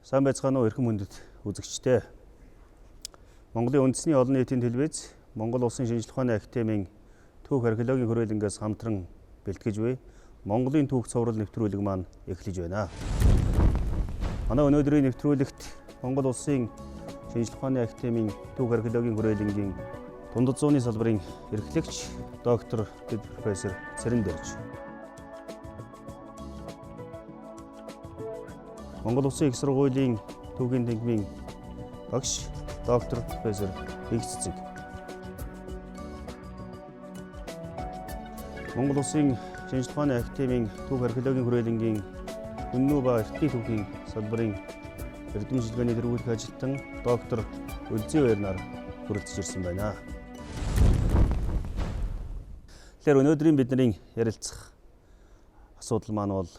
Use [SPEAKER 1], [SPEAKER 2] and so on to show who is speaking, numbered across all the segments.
[SPEAKER 1] Сайн байцгаана уу эрхэм хүндэт үзэгчдээ. Монголын үндэсний олон нийтийн телевиз, Монгол Улсын шинжлэх ухааны академийн түүх археологийн хүрээлэнгээс хамтран бэлтгэж буй Монголын түүх цовруул нэвтрүүлэг маань эхлэж байна. Манай өнөөдрийн нэвтрүүлэгт Монгол Улсын шинжлэх ухааны академийн түүх археологийн хүрээлэнгийн дундад зууны салбарын эрхлэгч доктор профессор Цэрэн Дэрж, Монгол Улсын их сургуулийн түүхийн тэнхимийн багш доктор профессор Игцэцэг, Монгол Улсын шинжлэх ухааны академийн түүх археологийн хүрээлэнгийн үнэн ба эртний түүхийн салбарын эрдэм шилгээний тэргүүлэх ажилтан доктор Өлзий Баяр нар хүрэлцэж ирсэн байна. Тэгэхээр өнөөдрийн бидний ярилцах асуудал маань бол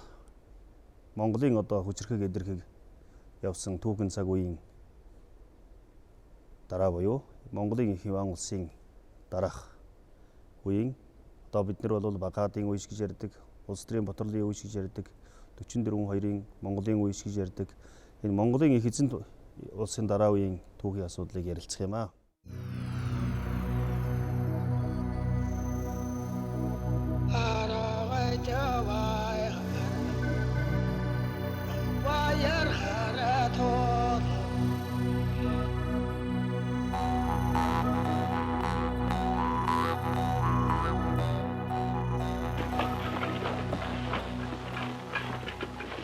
[SPEAKER 1] Монголын одоо хүчирхэг эдэрхэг явсан түүхэн цаг үеийн дараа буюу Монголын их Иван улсын дараах үеийн одоо бид нар бол Багаадын үеиш гэж ярьдаг, улс төрийн Батрлын үеиш гэж ярьдаг, 44-2-ын Монголын үеиш гэж ярьдаг энэ Монголын их эзэн улсын дараа үеийн түүхийн асуудлыг ярилцах юм аа.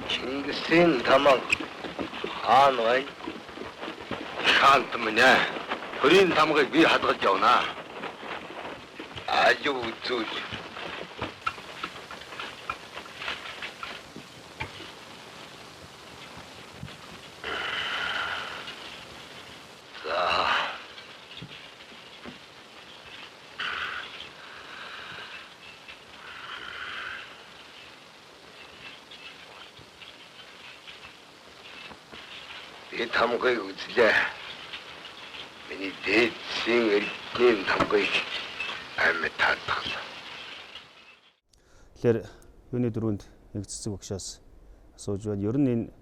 [SPEAKER 2] Чингисийн тамаг хаан бай. Хаант минь хөрийн тамгыг би хадгалж явна. Аюу зүйл. 이 тамгыг үзлээ. Миний дээдсийн эрдний тамгыг амьд тааллаа.
[SPEAKER 1] Тэгэхээр юуны дөрөнд Игцэцэг багшаас асууж байна. Ер нь энэ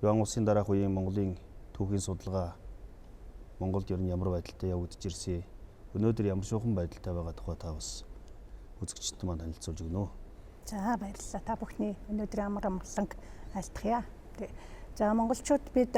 [SPEAKER 1] Иван улсын дараах үеийн Монголын түүхийн судалгаа Монголд ер нь ямар байдалтай явагдаж ирсэн? Өнөөдөр ямар шуухан байдалтай байгаа тухай та бас үзэгчдэд маань танилцуулж өгнө.
[SPEAKER 3] За баярлалаа. Та бүхний өнөөдрийн амар амгаланг айлтгая. За монголчууд бид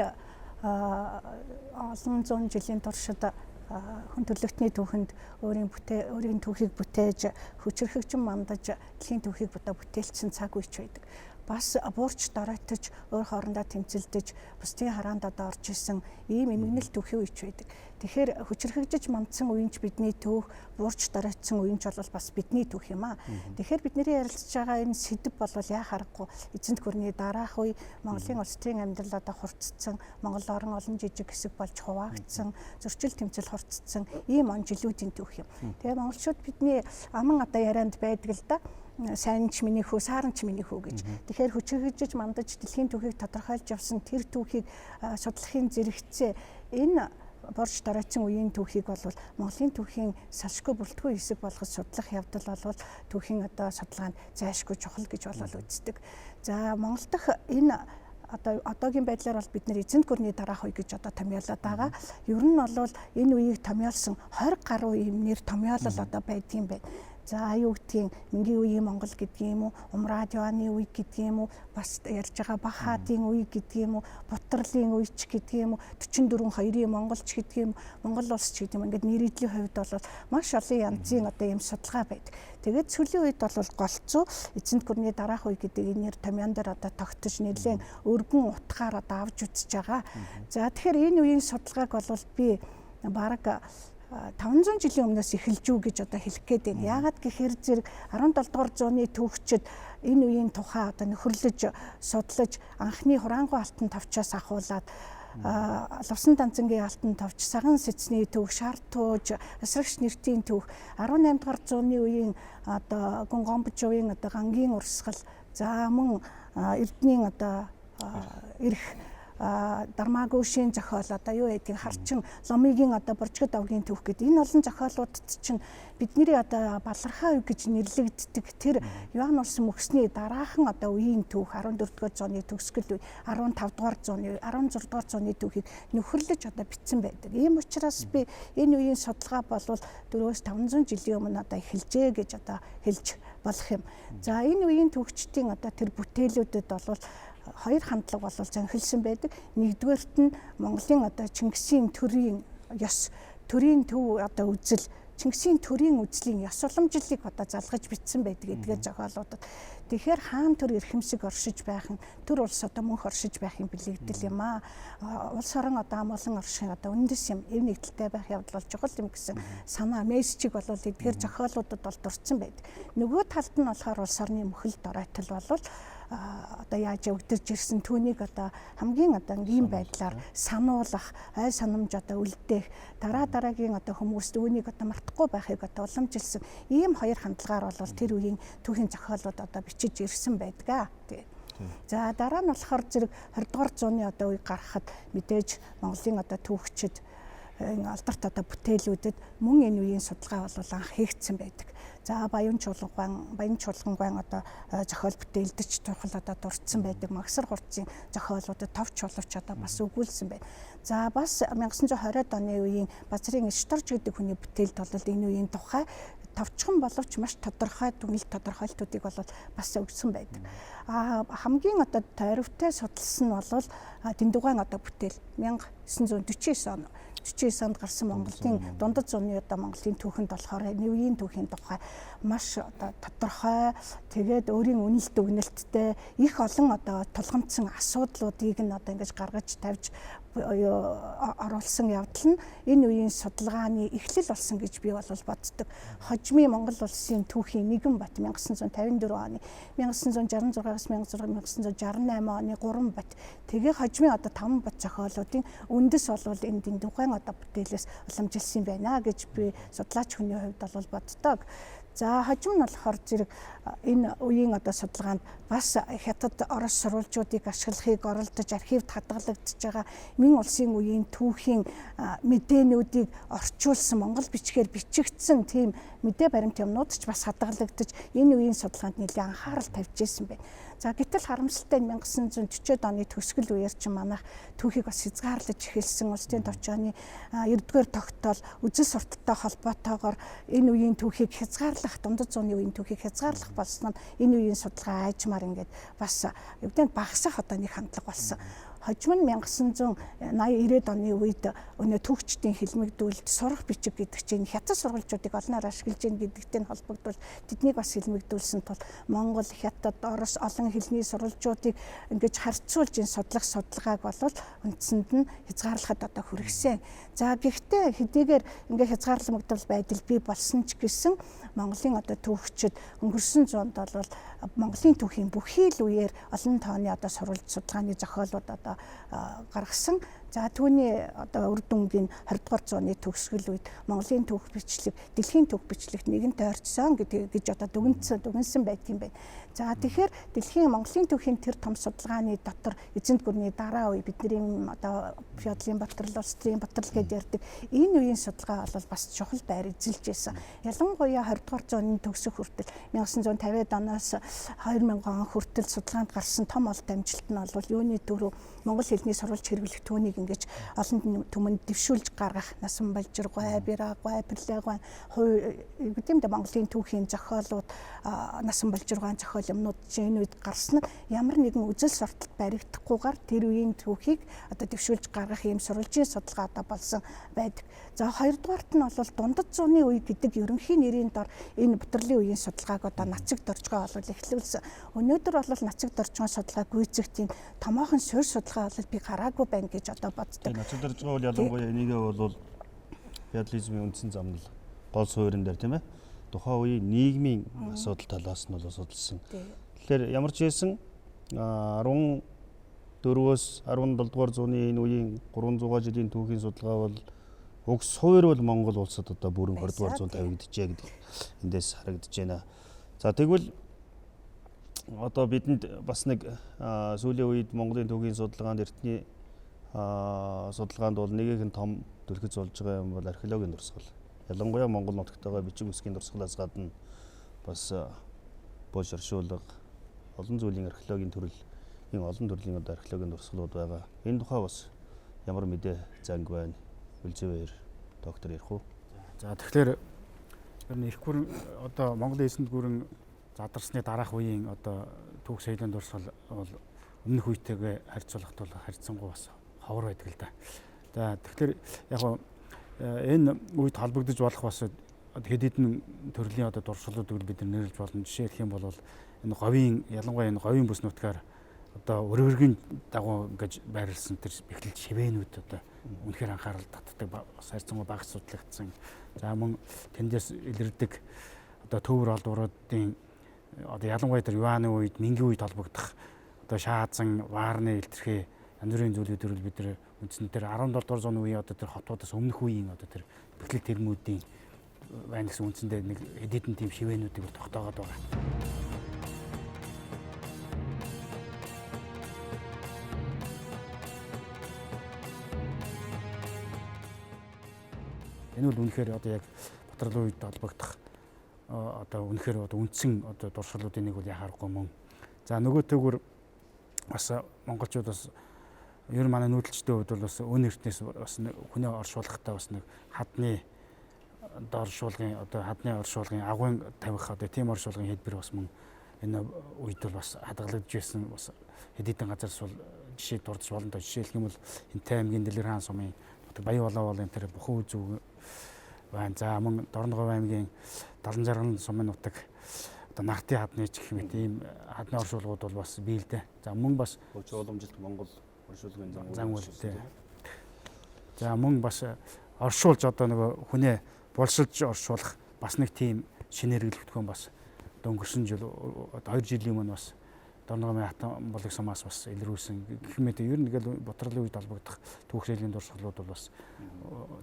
[SPEAKER 3] олон зуун жилийн туршид хүн төрөлхтний түүхэнд өөрийн түүхийг бүтээж хүчирхэгжин мандаж дэлхийн түүхийг бүтээлсэн цаг үеч байдаг. Бас буурч доройтож өөр хоорондоо тэмцэлдэж бусдын хараандаа орж исэн ийм эмгэнэл түүхийн үеч байдаг. Тэгэхээр хүчирхэгжиж мандсан үеинч бидний түүх, буурч доройтсон үеинч бол бас бидний түүх юм аа. Тэгэхээр бидний ярилцж байгаа энэ сэдэв бол яа харахгүй эзэнт гүрний дараах үе, Монголын улс төрийн амьдрал одоо хурцсан, Монгол орон олон жижиг хэсэг болж хуваагдсан, зөрчил тэмцэл хурцсан ийм он жилүүдийн түүх юм. Тэгээ монголчууд бидний аман одоо ярианд байдаг л да. Сайн ч миний хүү, сааран ч миний хүү гэж. Тэгэхээр хүчирхэгжиж мандаж дэлхийн түүхийг тодорхойлж явсан тэр түүхийг судлахын зэрэгцээ энэ борж доройтсон үеийн түүхийг бол Монголын түүхийн салшгүй бүрэлдэхүүн хэсэг болгож судлах явдал бол түүхийн одоо судалгаанд зайлшгүй чухал гэж үздэг. За Монгол дахь энэ одоогийн байдлаар бол бид нэр эзэнт гүрний дараах үе гэж томьёолоод байгаа. Ер нь бол энэ үеийг томьёолсон 20 гаруй юм нэр томьёолол байдгийн байна. За юу гэдгийг Мингийн үеийн Монгол гэдгийг юм уу, Умрадианы үе гэдгийг юм уу, бас ярьж байгаа Бахаадын үе гэдгийг юм уу, Бутрлын үеч гэдгийг юм уу, 44-2-ын Монголч гэдгийг юм, Монгол улс ч гэдэг юм. Ингээд нэрийдлийн хувьд бол маш олон янзын ийм судалгаа байдаг. Тэгээд сүүлийн үед бол голцоо эзэнт гүрний дараах үе гэдэг энэ нэр томьёон дээр тогтож нэлээд өргөн утгаар авч үзэж байгаа. За тэгэхээр энэ үеийн судалгааг бол би бараг 500 жилийн өмнөөс эхэлж үү гэж хэлэх гээд байна. Яагаад гэхээр зэрэг 17 дугаар зууны түүхчид энэ үеийн тухай нөхөрлөж судлаж анхны хураангуй алтан товчоос ахуулаад лувсан данцангийн алтан товч, саган сэцний түүх, шар тууж, эсрэгч нэртийн түүх, 18 дугаар зууны үеийн гүн гомбжуугийн гангийн урсгал, за мөн эрдний эрх Дармаагүйшийн зохиол одоо юу гэдгийг харчин Ломигийн одоо Боржгод овгийн түүх гэдэг энэ олон зохиолуудад чинь бидний одоо Балархаа үе гэж нэрлэгддэг тэр Иоанн улсын мөхсний дараахан одоо үеийн түүх 14-р зууны төгсгөл үе 15-р зууны 16-р зууны түүхийг нөхөрлөж одоо бичсэн байдаг. Ийм учраас би энэ үеийн судалгаа болвол 400-500 жилийн өмнө одоо эхэлжээ гэж одоо хэлж болох юм. За энэ үеийн түүхчдийн одоо тэр бүтээлүүдэд бол хоёр хандлага болол зөнхөлсөн байдаг. Нэгдүгээрт нь Монголын одоо Чингисийн төрийн ёс, төрийн төв одоо үзэл, Чингисийн төрийн үзлийн ёс уламжлалыг одоо залгаж бичсэн байдаг эдгээр зохиолуудад. Тэгэхээр хаан төр эрхэмсэг оршиж байх нь төр улс одоо мөнх оршиж байхын бэлэгдэл юм аа. Улс орон одоо амгалан оршихын одоо үндэс юм. Эв нэгдэлтэй байх явдал бол чухал юм гэсэн санаа мессежийг бол эдгээр зохиолуудад бол дурдсан байдаг. Нөгөө талд нь болохоор улс орны мөхөл доройтол болвол одоо яаж өгдөрж ирсэн түүнийг одоо хамгийн одоо ийм байдлаар сануулах, ай санамж одоо үлдээх, дараагийн одоо хүмүүст үүнийг одоо мартахгүй байхыг одоо уламжилсан ийм хоёр хандлагаар бол тэр үеийн түүхийн зохиолууд одоо бичиж ирсэн байдаг. За дараа нь болохоор зэрэг 20-р зууны одоо үе гарахад мэдээж Монголын одоо түүхчид энэ алдарт одоо бүтээлүүдэд мөн энэ үеийн судалгаа бол анх хийгдсэн байдаг. За Баян чуулган одоо зохиол бүтээлдэж тухал одоо дурдсан байдаг. Магсар хурцын зохиолуудад товч чулууч одоо бас өгүүлсэн байна. За бас 1920-ад оны үеийн Базрын Ишторж гэдэг хүний бүтээлд бол энэ үеийн тухай товчхон боловч маш тодорхой дүгнэлт тодорхойлтуудыг бол бас өгсөн байдаг. Хамгийн одоо тойрогтой судалсан нь бол Дэндугаан одоо бүтээл 1949 он 49 онд гарсан Монголын дундад зууны одоо Монголын түүхэнд болохоор үеийн түүхийн тухай маш одоо тодорхой тэгээд өөрийн үнэлт дүгнэлттэй их олон одоо тулгамдсан асуудлуудыг нь одоо ингэж гаргаж тавьж оруулсан явдал нь энэ үеийн судалгааны эхлэл болсон гэж би бол боддог. Хожимын Монгол улсын түүхийн нэгэн бат 1954 оны 1966-аас 1968 оны 3 бат тэгээ хожимын одоо 5 бат зохиолуудын үндэс бол энэ Дэндугаан одоо бүтээлээс уламжилсан байна гэж би судлаач хүний хувьд бол боддог. За хожим нь болохоор зэрэг энэ үеийн одоо судалгаанд бас хятад орос сурвалжуудыг ашиглахыг оролдож архивд хадгалагдж байгаа Мин улсын үеийн түүхийн мэдээнүүдийг орчуулсан Монгол бичгээр бичигдсэн тийм мэдээ баримт юмнууд ч бас хадгалагдаж энэ үеийн судалгаанд нэлээд анхаарал тавьж ирсэн байна. За гэтэл харамсалтай 1940-од оны төгсгөл үеэр чинь манайх түүхийг бас хязгаарлаж эхэлсэн. Улсын товчооны 9-р тогтоол үзэл сурталтай холбоотойгоор энэ үеийн түүхийг хязгаарлах, дундад зууны үеийн түүхийг хязгаарлах болсон нь энэ үеийн судалгаа айжмаар ингээд бас өвдөнд багасах одоо нэг хандлага болсон. Хожим нь 1980-90-ад оны үед өнөө түүхчдийн хэлмэгдүүлэлт сурах бичиг гэдэг чинь хятад сурвалжуудыг олноор ашиглаж ийн гэдэгтэй холбогдвол тэднийг бас хэлмэгдүүлсэн тул Монгол, Хятад, Орос олон хэлний сурвалжуудыг ингэж харьцуулж ин судлах судалгааг бол үндсэнд нь хязгаарлахад одоо хүргэсэн. За гэхдээ хэдийгээр ингээ хязгаарламжтай байдал бий болсон ч гэсэн Монголын одоо түүхчид өнгөрсөн зуунд бол Монголын түүхийн бүхий л үеэр олон тооны одоо сурвалж судалгааны зохиолууд одоо гаргасан. За түүний одоо үр дүнгийн 20-р зууны төгсгөл үед Монголын түүх бичлэг, дэлхийн түүх бичлэгт нэгэнт ойрцсон гэж одоо дүгнсэн байдаг юм байна. За тэгэхээр дэлхийн Монголын түүхийн тэр том судалгааны дотор эзэнт гүрний дараа үе бидний одоо феодлын батрал, улс төрийн батрал гэдээ ярьдаг энэ үеийн судалгаа бол бас чухал байр эзэлж байсан. Ялангуяа 20-р зууны төгсөх хүртэл 1950-ад оноос 2000 он хүртэл судалгаанд гарсан том олд амжилт нь бол юуны дөрөв Монгол хэлний сурвалж хэрэглэх түүнийг ингэж олон түмэнд дэвшүүлж гаргах Насан Балжиргай, Бирагай, Перлэгай гэмдэ Монголын түүхийн зохиолууд Насан Балжиргай зохиол юмнууд энэ үед гарсан нь ямар нэгэн үзэл сурталт баригдахгүйгээр тэр үеийн түүхийг одоо дэвшүүлж гаргах ийм сурвалжийн судалгаа одоо болсон байдаг. За хоёрдугаарт нь бол дундад зууны үе гэдэг ерөнхий нэрийн дор энэ батралын үеийн судалгааг одоо нацаг доржгоо бол эхлүүлсэн. Өнөөдөр бол нацаг доржгоо судалгаа гүйцэх тийм томоохон суурь судалгаа бол би гараагүй байна гэж одоо боддог.
[SPEAKER 1] Нацаг доржгоо бол ялангуяа энийгээ бол феодализмын үндсэн замнал гол суурин дээр тийм ээ тухайн үеийн нийгмийн асуудал талаас нь бол судалсан. Тэгэхээр ямар ч байсан 14-өөс 17 дугаар зууны энэ үеийн 300 жилийн түүхийн судалгаа бол уг суур бол Монгол улсад одоо бүрэн 20 дугаар зуунд тавигджээ гэдэг эндээс харагдаж байна. За тэгвэл одоо бидэнд бас нэг сүүлийн үед Монголын түүхийн судалгаанд эртний судалгаанд бол нэгийг нь том түлхэж болж байгаа юм бол археологийн дурсгал. Ялангуяа Монгол нутагтайгаа бичиг үсгийн дурсгалаас гадна бас булш оршуулга, олон зүйлийн археологийн олон төрлийн археологийн дурсгалууд байгаа. Энэ тухай бас ямар мэдээ занг байна? Үлзэвэр доктор ярих уу?
[SPEAKER 4] За тэгэхээр ер нь их гүрэн Монгол эзэнд гүрэн задарсны дараах үеийн түүх соёлын дурсгал бол өмнөх үетэйгээ харьцуулахад бол харьцангуй бас ховор байдаг л да. За тэгэхээр яг энэ үед холбогдож болох бас хэд хэдэн төрлийн дурсгалуудыг бид нэрлэж болно. Жишээ хэлэх юм бол энэ говийн ялангуяа энэ говийн бүс нутгаар өргөргийн дагуу ингэж байрлсан тэр бэхлэл шивэнүүд үнэхээр анхаарал татдаг бас харьцангуй бага судлагдсан. За мөн тэндээс илэрдэг төвөр олдвруудын ялангуяа тэр Юаны үед, Мингийн үед холбогдох шаазан, ваарны илэрхий янз бүрийн зүйлүүдээр бид нар үндсэн тэр 17 дугаар зууны үеийн тэр хотуудаас өмнөх үеийн тэр бэхлэл тэрмүүдийн байна гэсэн үндсэндээ нэг хэд хэдэн тийм шивэнүүдийг тогтоогоод байгаа. Энэ бол үнэхээр яг Батралын үед холбогдох үнэхээр үндсэн дурсгалуудын нэг бол яхаарахгүй мөн. За нөгөө төгөр бас монголчууд бас ер нь манай нүүдэлчдийн хувьд бол бас өн эртнээс бас хүнээ оршуулгахдаа бас нэг хадны оршуулгын агуйн тавих тийм оршуулгын хэлбэр бас мөн энэ үед бол бас хадгалагдж байсан бас хэд хэдэн газарс бол жишээ дурдж болно доо. Жишээлх юм бол Энтэй аймгийн Дэлгэр хаан сумын Баян Улаавлын тэр Бүхэн үзүү байна. За мөн Дорногов аймгийн Далан Жаргал сумын нутаг Нартын хадны ч гэх мэт ийм хадны оршуулгууд бол бас бий л дээ. За мөн бас
[SPEAKER 1] уламжилт Монгол оршуулгын
[SPEAKER 4] зан үйлтэй. За мөн бас оршуулж нөгөө хүнээ булшилж оршуулах бас нэг тийм шинээр хэлбэтгэн бас өнгөрсөн жил 2 жилийн өмнө бас Дорноговын хатан болыг сумаас бас илрүүлсэн. Гэх мэт ер нь ингээл Батралын үед холбогдох түүх соёлын дурсгалууд бол бас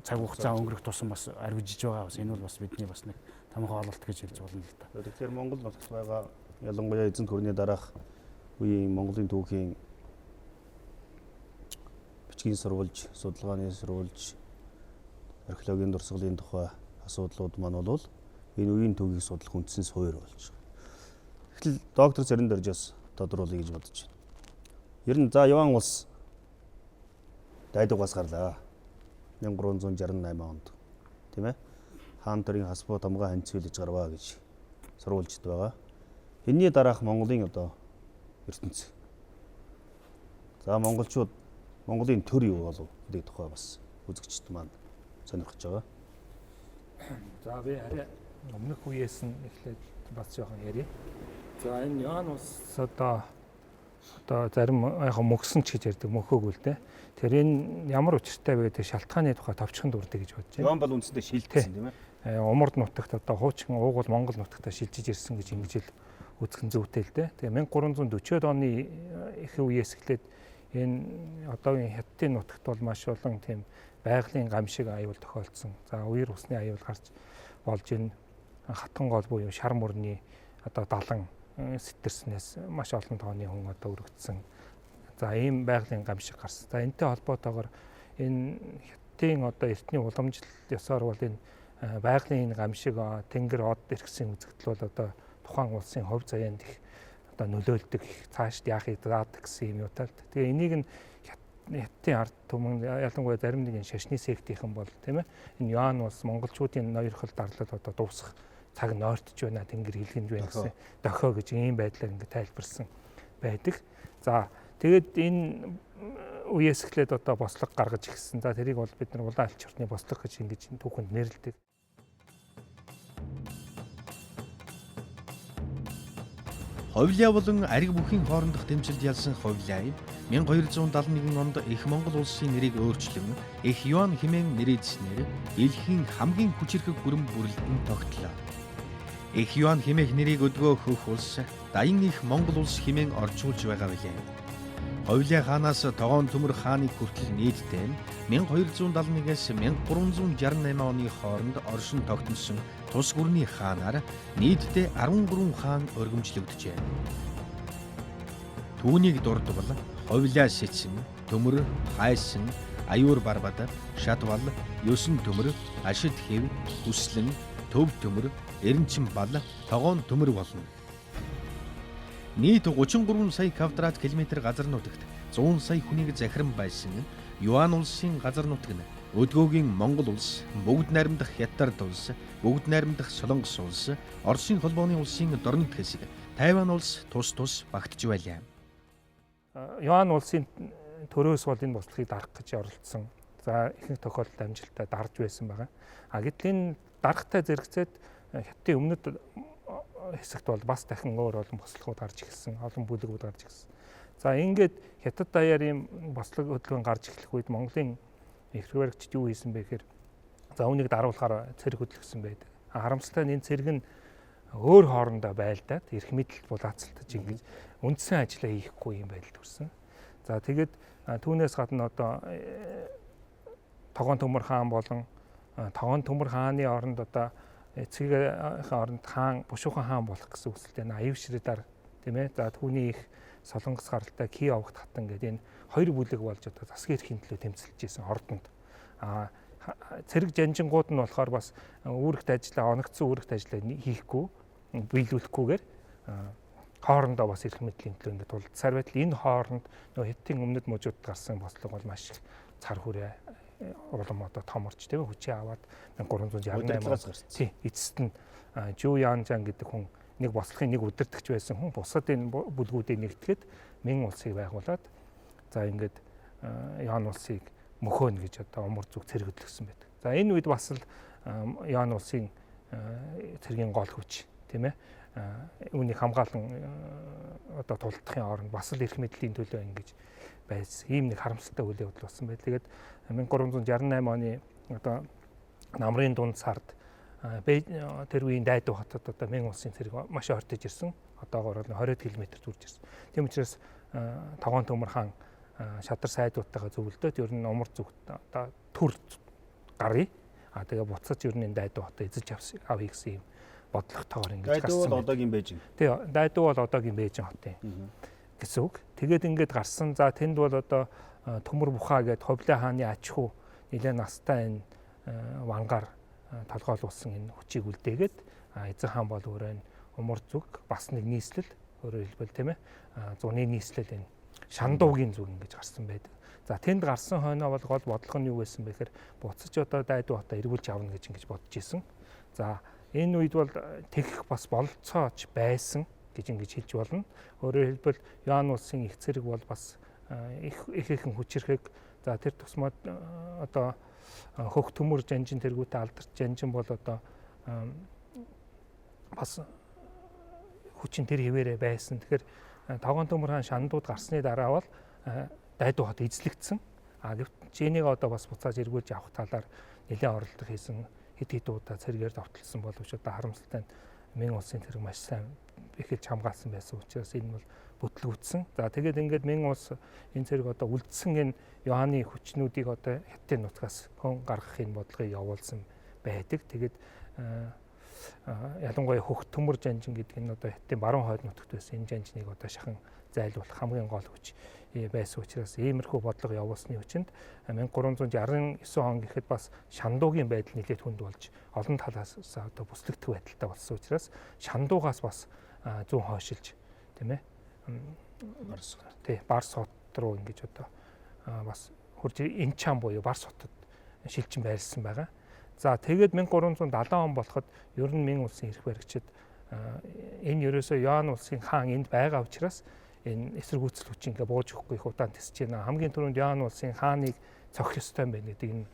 [SPEAKER 4] цаг хугацаа өнгөрөх тусам бас арвижиж байгаа. Бас энэ бол бас бидний бас нэг томхон ололт гэж хэлж болно л да.
[SPEAKER 1] Тэгэхээр Монгол нутагт байгаа ялангуяа эзэнт гүрний дараах үеийн Монголын түүхийн бичгийн сурвалж, судалгааны сурвалж, археологийн дурсгалын тухай асуудлууд маань бол энэ үеийн түүхийг судлах үндсэн суурь болж байгаа. Гэтэл доктор Зарин Доржоос тодруулъя гэж бодож байна. Ер нь Юан улс дайдугаас гарлаа. 1368 онд тийм ээ. Хаан төрийн хасбуу тамгаа ханцуулж гарваа гэж сурвалжд байгаа. Энийний дараах Монголын ертөнц. За монголчууд Монголын төр юу болов гэдэг тухай бас үзэгчд маань сонирхож байгаа.
[SPEAKER 5] За би арай өмнөх үеэс нь эхлээд бас жоохон ярив. За энэ Юан улс зарим яг мөксөн ч гэж ярьдаг, мөхөөгүй л дээ. Тэр энэ ямар учиртай вэ гэдэг шалтгааны тухай товчхон дурдъя гэж бодож байна.
[SPEAKER 1] Юан бол үндсэндээ шилжсэн тийм ээ.
[SPEAKER 5] Умард нутагт хуучин уугуул Монгол нутагтаа шилжиж ирсэн гэж ингэж л үзэх зүйтэй л дээ. Тэгээ 1340-од оны их үеэс эхлээд энэ одоогийн Хятадын нутагт бол маш олон тийм байгалийн гамшиг аюул тохиолдсон. За үер усны аюул гарч болж энэ хатан гол буюу шар мөрний далан сэтэрснээс маш олон тооны хүн өргөдсөн. За ийм байгалийн гамшиг гарсан. За энэтэй холбоотойгоор энэ Хятадын эртний уламжлал ёсоор бол энэ байгалийн гамшиг тэнгэр од иргэсийн үзэгдэл бол тухайн улсын хувь заяанд их нөлөөлдөг, цаашд яахыг заадаг гэсэн юм уутал. Тэгээ энийг нь Хятадын ард түмэн ялангуяа зарим нэгэн шашны сектийнхэн бол тийм ээ энэ Юан улс монголчуудын ноёрхол дарлал дуусах цаг нойртож байна, тэнгэр хилгэнж байна гэсэн дохио гэж ийм байдлаар ингэ тайлбарсан байдаг. За тэгээд энэ үеэс эхлээд бослог гаргаж ирсэн. За тэрийг бол бид нар улаан алч орны бослог гэж ингэж түүхэнд нэрлэдэг.
[SPEAKER 6] Ховлиа болон ариг бүхийн хоорондох дэмжлэлд ялсан Ховлиа 1271 онд их Монгол улсын нэрийг өөрчлөн их Юан хэмээн нэрийдснээр дэлхийн хамгийн хүчирхэг гүрэм бүрэлдэхүүн тогтлоо. Их Юан хэмээх нэрийг өдгөө хөх улс Даян их Монгол улс хэмээн орчуулж байгаа билээ. Ховлиа хаанаас Тогоон Төмөр хааны хүртэл нийтдээ 1271-ээс 1368 оны хооронд оршин тогтносон тус гүрний хаанаар нийтдээ 13 хаан өргөмжлөгдөжээ. Түүнийг дурдвал Ховлиа сэцэн төмөр, хайсан, аюур барбада, шадвал, ёсон төмөр, ашид хэв, хүслэн, төв төмөр, эренчин бал, тогоон төмөр болно. Нийт 33 сая квадрат километр газар нутагт 100 сая хүнийг захиран байсан Юан улсын газар нутаг нь өдгөөгийн Монгол улс, бүгд найрамдах Хятад улс, бүгд найрамдах Солонгос улс, Оросын холбооны улсын дорнод хэсэг, Тайван улс тус багтж байлаа.
[SPEAKER 5] Юан улсын төрөөс бол энэ бослогыг дарах гэж оролдсон. За ихэнх тохиолдолд амжилттай дарж байсан байгаа. Гэтэл энэ дарахтай зэрэгцээд Хятадын өмнөд хэсэгт бол бас дахин өөр олон бослогууд гарч ирсэн, олон бүлэгүүд гарч ирсэн. За ингээд Хятад даяар ийм бослог хөдөлгөөн гарч эхлэх үед Монголын их баригчид юу хийсэн бэ гэхээр за үүнийг даруулахаар цэрэг хөдөлгсөн байдаг. Харамсалтай нь энэ цэрэг нь өөр хоорондоо байлдаад эрх мэдэлд булаацалтаж ингэж үндсэн ажиллаа хийхгүй юм байдалд хүрсэн. За тэгээд түүнээс гадна одоо Тогоон Төмөр хаан болон Тогоон Төмөр хааны оронд одоо эцгийн оронд хаан Бушуухан хаан болох гэсэн үсэлтэй аюу ширээдаар тийм ээ. За түүний их Солонгос гаралтай Ки овогт хатан гэдэг энэ хоёр бүлэг болж одоо засгийн эрхийн төлөө тэмцэлж байсан ордонд. Цэрэг жанжингууд нь болохоор бас үүрэгт ажиллаа, оногдсон үүрэгт ажиллаа хийхгүй, биелүүлэхгүйгээр хоорондоо бас эрх мэдлийн төлөө ингээд тулдсаар байтал энэ хооронд нөгөө Хятадын өмнөд мужууд гарсан бослого бол маш цар хүрээ улам одоо том орч тийм хүчээ аваад 1368 он тий эцэст нь Жу Янжан гэдэг хүн нэг бослогын нэг удирдагч байсан хүн бусад энэ бүлгүүдийг нэгтгэхэд Мин улсыг байгуулад за ингээд Ян улсыг мөхөөнө гэж одоо умар зүг цэрэг хөдлөсөн байдаг. За энэ үед бас л Ян улсын цэргийн гол хүч тийм ээ үүнийг хамгаалан одоо тулдахын оронд бас л эрх мэдлийн төлөө ингэж байсан. Ийм нэг харамсалтай үйл явдал болсон байл. Тэгээд 1368 оны одоо намрын дунд сард тэр үеийн Дайду хотод одоо Мин улсын цэрэг маш ортож ирсэн. Одоогоор 20 км үрж ирсэн. Тийм учраас Тогоон Төмөр хаан шадар сайдуудтайгаа зөвлөдөөд ер нь умар зүгт одоо төр гарыг тэгээ буцаж ер нь Дайду хотоо эзэж авъя гэсэн юм бодлоготойгоор ингэж гарсан.
[SPEAKER 1] Дайду бол одоогийн Бээжин.
[SPEAKER 5] Тий, Дайду бол одоогийн Бээжин хот юм гэсэн үг. Тэгээд ингэж гарсан. За тэнд бол одоо Төмөр Бухаа гээд Ховлын хааны аж ахуй нэлээд настай энэ вангаар толгойлуулсан энэ хүчийг үлдээгээд эзэн хаан бол өөрөө умар зүг бас нэг нийслэл өөрөөр хэлбэл тийм ээ зуны нийслэл энэ Шандуугийн зүг ингэж гарсан байдаг. За тэнд гарсан хойноо бол гол бодлого нь юу байсан бэ гэхээр буцаж одоо Дайду хотоо эргүүлж авна гэж ингэж бодож исэн. За энэ үед бол тэгэх бас болцооч байсан гэж ингэж хэлж болно. Өөрөөр хэлбэл Юан улсын их цэрэг бол бас ихэнх хүчирхэг за тэр тусмаад одоо хөх төмөр жанжин тэргүүтээ алдарч жанжин бол одоо бас хүчин тэр хിവэрэ байсан. Тэгэхээр Тогоон Төмөр хаан Шандууд гарсны дараа бол Дайду хот эзлэгдсэн. Гэвч энийг одоо бас буцааж эргүүлж авах талаар нэлээд оролдох хийсэн хэд удаа цэргээр давталсан боловч одоо харамсалтай нь Мин улсын цэрэг маш сайн эхэлж хамгаалсан байсан учраас энэ бол бүтлгүүцсэн. За тэгээд ингээд Мин улс энэ цэрэг одоо үлдсэн энэ Юаны хүчнүүдийг одоо Хятадын нутгаас хөн гаргахын бодлогыг явуулсан байдаг. Тэгээд ялангуяа хөх төмөр жанжин гэдэг нь одоо Хятадын баруун хойд нутагт байсан энэ жанжныг одоо шахан зайлуулах хамгийн гол хүч байсан учраас иймэрхүү бодлого явуулсны хүчинд 1369 он гэхэд бас Шандуугийн байдал нэлээд хүнд болж олон талаас одоо бүслэгдэх байдалтай болсон учраас Шандуугаас бас зүүн хойшилж тийм ээ Барс хот руу ингэж одоо бас хурж Инчан буюу Барс хотод шилжин байрлсан байгаа. За тэгээд 1370 он болоход ер нь Мин улсын эрх баригчид энэ ерөөсөө Юан улсын хаан энд байгаа учраас энэ эсэргүүцэл хүч ингээ бууж өгөхгүй их удаан тисэж байна. Хамгийн түрүүнд Юан улсын хааныг цохих ёстой байна гэдэг энэ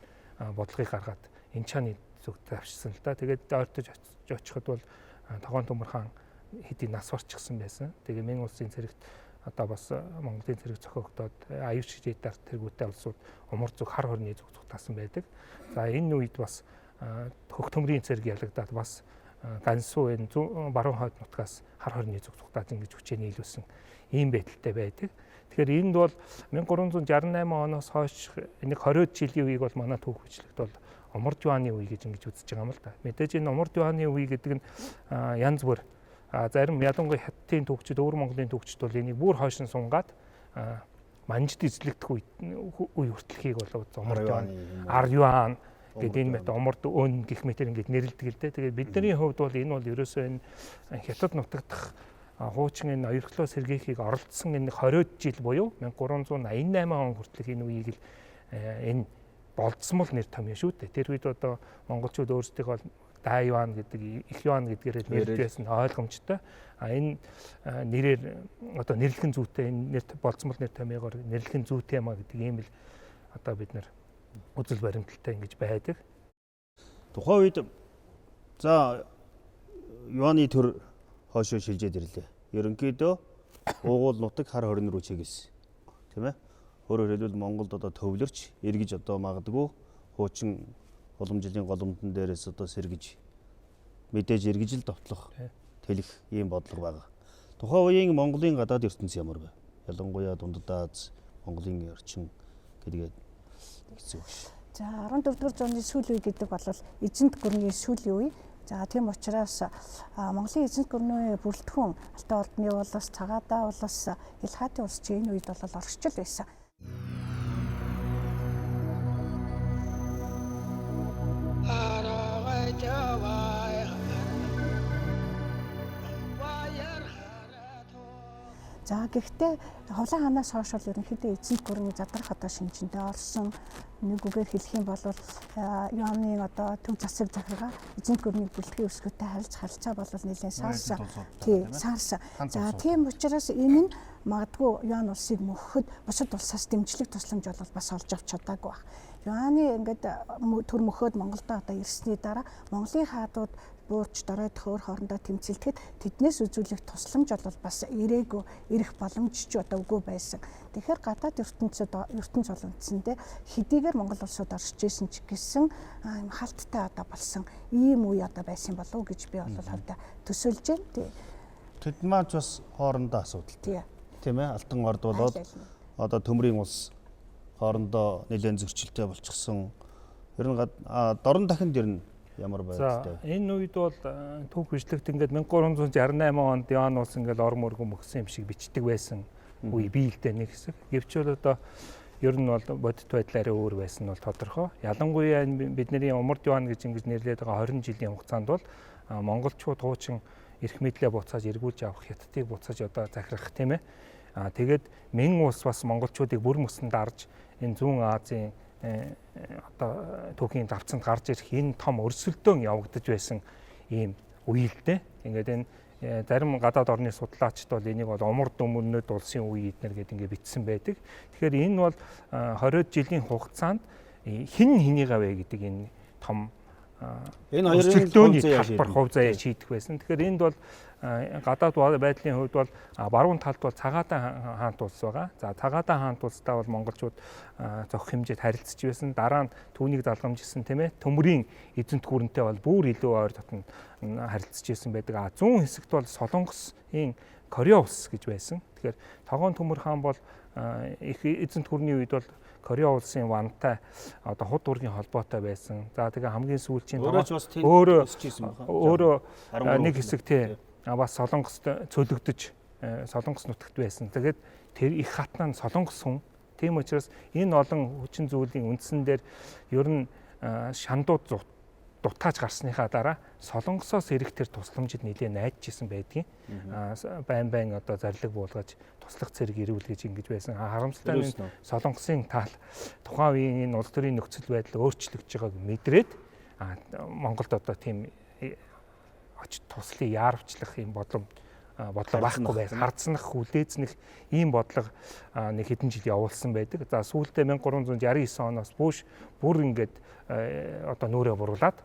[SPEAKER 5] бодлогыг гаргаад Инчаны зүгт авчирсан л да. Тэгээд ойртож очиход бол Тогоон Төмөр хаан хэдийн нас барчихсан байсан. Тэгээ Мин улсын цэрэгт одоо бас Монголын цэрэг зохиогдоод аюу ширээдээр тэргүүтэй улсууд умар зүг хар хорны зүг цугтаасан байдаг. За энэ үед бас хөх төмрийн цэрэг ялагдаад бас Гансуу энэ баруун хойд нутгаас хар хорны зүг цугтаад ингэж хүчээ нийлүүлсэн ийм байдалтай байдаг. Тэгэхээр энд бол 1368 оноос хойш нэг 20 жилийн үеийг бол манай түүх бичлэгт бол Умар Жуаны үе гэж ингэж үзэж байгаа юм л да. Мэдээж энэ Умар Жуаны үе гэдэг нь янз бүр зарим ялангуяа Хятадын түүхчид, өвөр Монголын түүхчид бол энийг бүр хойшин сунгаад манжид эзлэгдэх үе хүртэлхийг бол Умард
[SPEAKER 1] Ар
[SPEAKER 5] Ар юан гэдэг энэ мэт Умард өн гэх мэтэр ингэж нэрлэдэг л дээ. Тэгээд бидний хувьд бол энэ бол ерөөсөө энэ хятад нутагдах хуучин энэ оёрхлоо сэргийхийг оролцсон энэ 20 жил буюу 1388 он хүртэлх энэ үеийг л энэ болцсон бол нэр томьёо шүү дээ. Тэр үед одоо монголчууд өөрсдийгөө Да юан гэдэг, их юан гэдгээр нэрлэж байсан ойлгомжтой. Энэ нэрээр одоо нэрлэхэн зүйтэй энэ нэр болцмол нэр томьёогоор нэрлэхэн зүйтэй юм а гэдэг ийм л одоо бид нар үзэл баримталтай ингэж байдаг.
[SPEAKER 1] Тухайн үед за юаны төр хойшоо шилжээд ирлээ. Ерөнхийдөө уугуул нутаг хар хорин руу чиглэсэн. Тийм ээ. Өөрөөр хэлбэл Монголд одоо төвлөрч эргэж одоо магадгүй хуучин уламжлалын голомтон дээрээс одоо сэргэж мэдээж эргэж л довтлох тэлэх ийм бодлого байгаа. Тухайн үеийн Монголын гадаад ертөнц ямар вэ? Ялангуяа Дундад Аз, Монголын орчин гэдгээд хэцүү багш.
[SPEAKER 3] За 14-р зууны сүүлийн үе гэдэг бол эзэнт гүрний сүүлийн үе. За тийм учраас Монголын эзэнт гүрний бүрэлдэхүүн Алтай ордны улс, Цагаатаа улс, Илхаатын улс ч энэ үед бол оршил байсан. За гэхдээ Ховлын хаанаас хойш бол ерөнхийдөө эзэнт гүрний задрах одоо шинжиндээ орсон. Нэг үгээр хэлэх юм бол юаны одоо төв засаг захиргаа эзэнт гүрний бүлтгэхийн өсгөөтэй харилцаа бол нэлээд саарсан. Тий, саарсан. За тийм учраас энэ нь магадгүй юан улсыг мөхөхөд бусад улсаас дэмжлэг тусламж бол бас олж авч чадаагүй баг. Юаны ингээд төр мөхөөд Монголд одоо ирсний дараа Монголын хаадууд бууч дорой төхөр хоорондоо тэмцэлдэхэд тэднээс үзүүлэх тусламж бол бас ирээгүй ирэх боломж ч одоо үгүй байсан. Тэгэхээр гадаад ертөнц бол үндсэндээ хэдийгээр Монгол улсууд оршиж исэн ч гэсэн юм халттай одоо болсон ийм үе одоо байсан болов уу гэж би бол хувьдаа төсөөлж байна.
[SPEAKER 1] Тэд маань бас хоорондоо асуудалтай. Тийм ээ. Алтан орд болоод одоо төмрийн улс хоорондоо нэлээд зөрчилтэй болчихсон. Ер нь дорн дахинд ер нь ямар байдалтай.
[SPEAKER 5] За энэ үед бол түүх бичлэгт ингээд 1368 онд Яан улс ингээд орон мөргөн мөхсөн юм шиг бичдэг байсан үе бий л дээ нэг хэсэг. Гэвч бол одоо ер нь бол бодит байдлаараа өөр байсан нь бол тодорхой. Ялангуяа бидний Умард Яан гэж ингэж нэрлээд байгаа 20 жилийн хугацаанд бол монголчууд хуучин эрх мэдлээ буцааж эргүүлж авах хятадыг буцааж одоо захирах тийм ээ. Тэгээд Мэн улс бас монголчуудыг бүр мөсөнд дарж энэ зүүн Азийн одоо түүхийн давцанд гарч ирэх энэ том өрсөлдөөн явагдаж байсан ийм үеэлтэй. Ингээд энэ зарим гадаад орны судлаачид бол энийг бол Умард өмнөд улсын үе эднэр гэдэг ингээд бичсэн байдаг. Тэгэхээр энэ бол 20 жилийн хугацаанд хэн хэнийгээ вэ гэдэг энэ том
[SPEAKER 1] энэ хоёрын
[SPEAKER 5] талбар хувь заяа шийдэх байсан. Тэгэхээр энд бол гадаад байдлын хувьд бол баруун талд бол Цагаатаа хаант улс байгаа. За Цагаатаа хаант улстай бол монголчууд зохих хэмжээд харилцаж байсан. Дараа нь түүнийг залгамжсан тийм ээ. Төмрийн эзэнт гүрэнтэй бол бүр илүү ойр дотн харилцаж байсан байдаг. Зүүн хэсэгт бол Солонгосын Корея улс гэж байсан. Тэгэхээр Тогоон Төмөр хаан бол их эзэнт гүрний үед бол Корея улсын вантай одоо худ ургийн холбоотой байсан. За тэгээ хамгийн сүүлчийн өөрөө нэг хэсэг тий бас Солонгост цөлөгдөж Солонгос нутагт байсан. Тэгээд тэр их хатнаа Солонгос хүн. Тийм учраас энэ олон хүчин зүйлийн үндсэн дээр ер нь шандууд дутааж гарсныхаа дараа Солонгосоос ирэх тэр тусламжид нэлээд найдажсэн байдгийн. Байн одоо зарлиг буулгаж туслах зэрэг ирүүл гэж ингэж байсан. Харамсалтай нь Солонгосын тал тухайн үеийн энэ улс төрийн нөхцөл байдал өөрчлөгдөж байгааг мэдрээд Монголд одоо тийм очиж туслыг яарвчлах юм бодлого байхгүй байх, хардснах, хүлээзнэх ийм бодлого нэг хэдэн жил явуулсан байдаг. За сүүлдээ 1369 оноос бүр ингээд одоо нүрээ буруулаад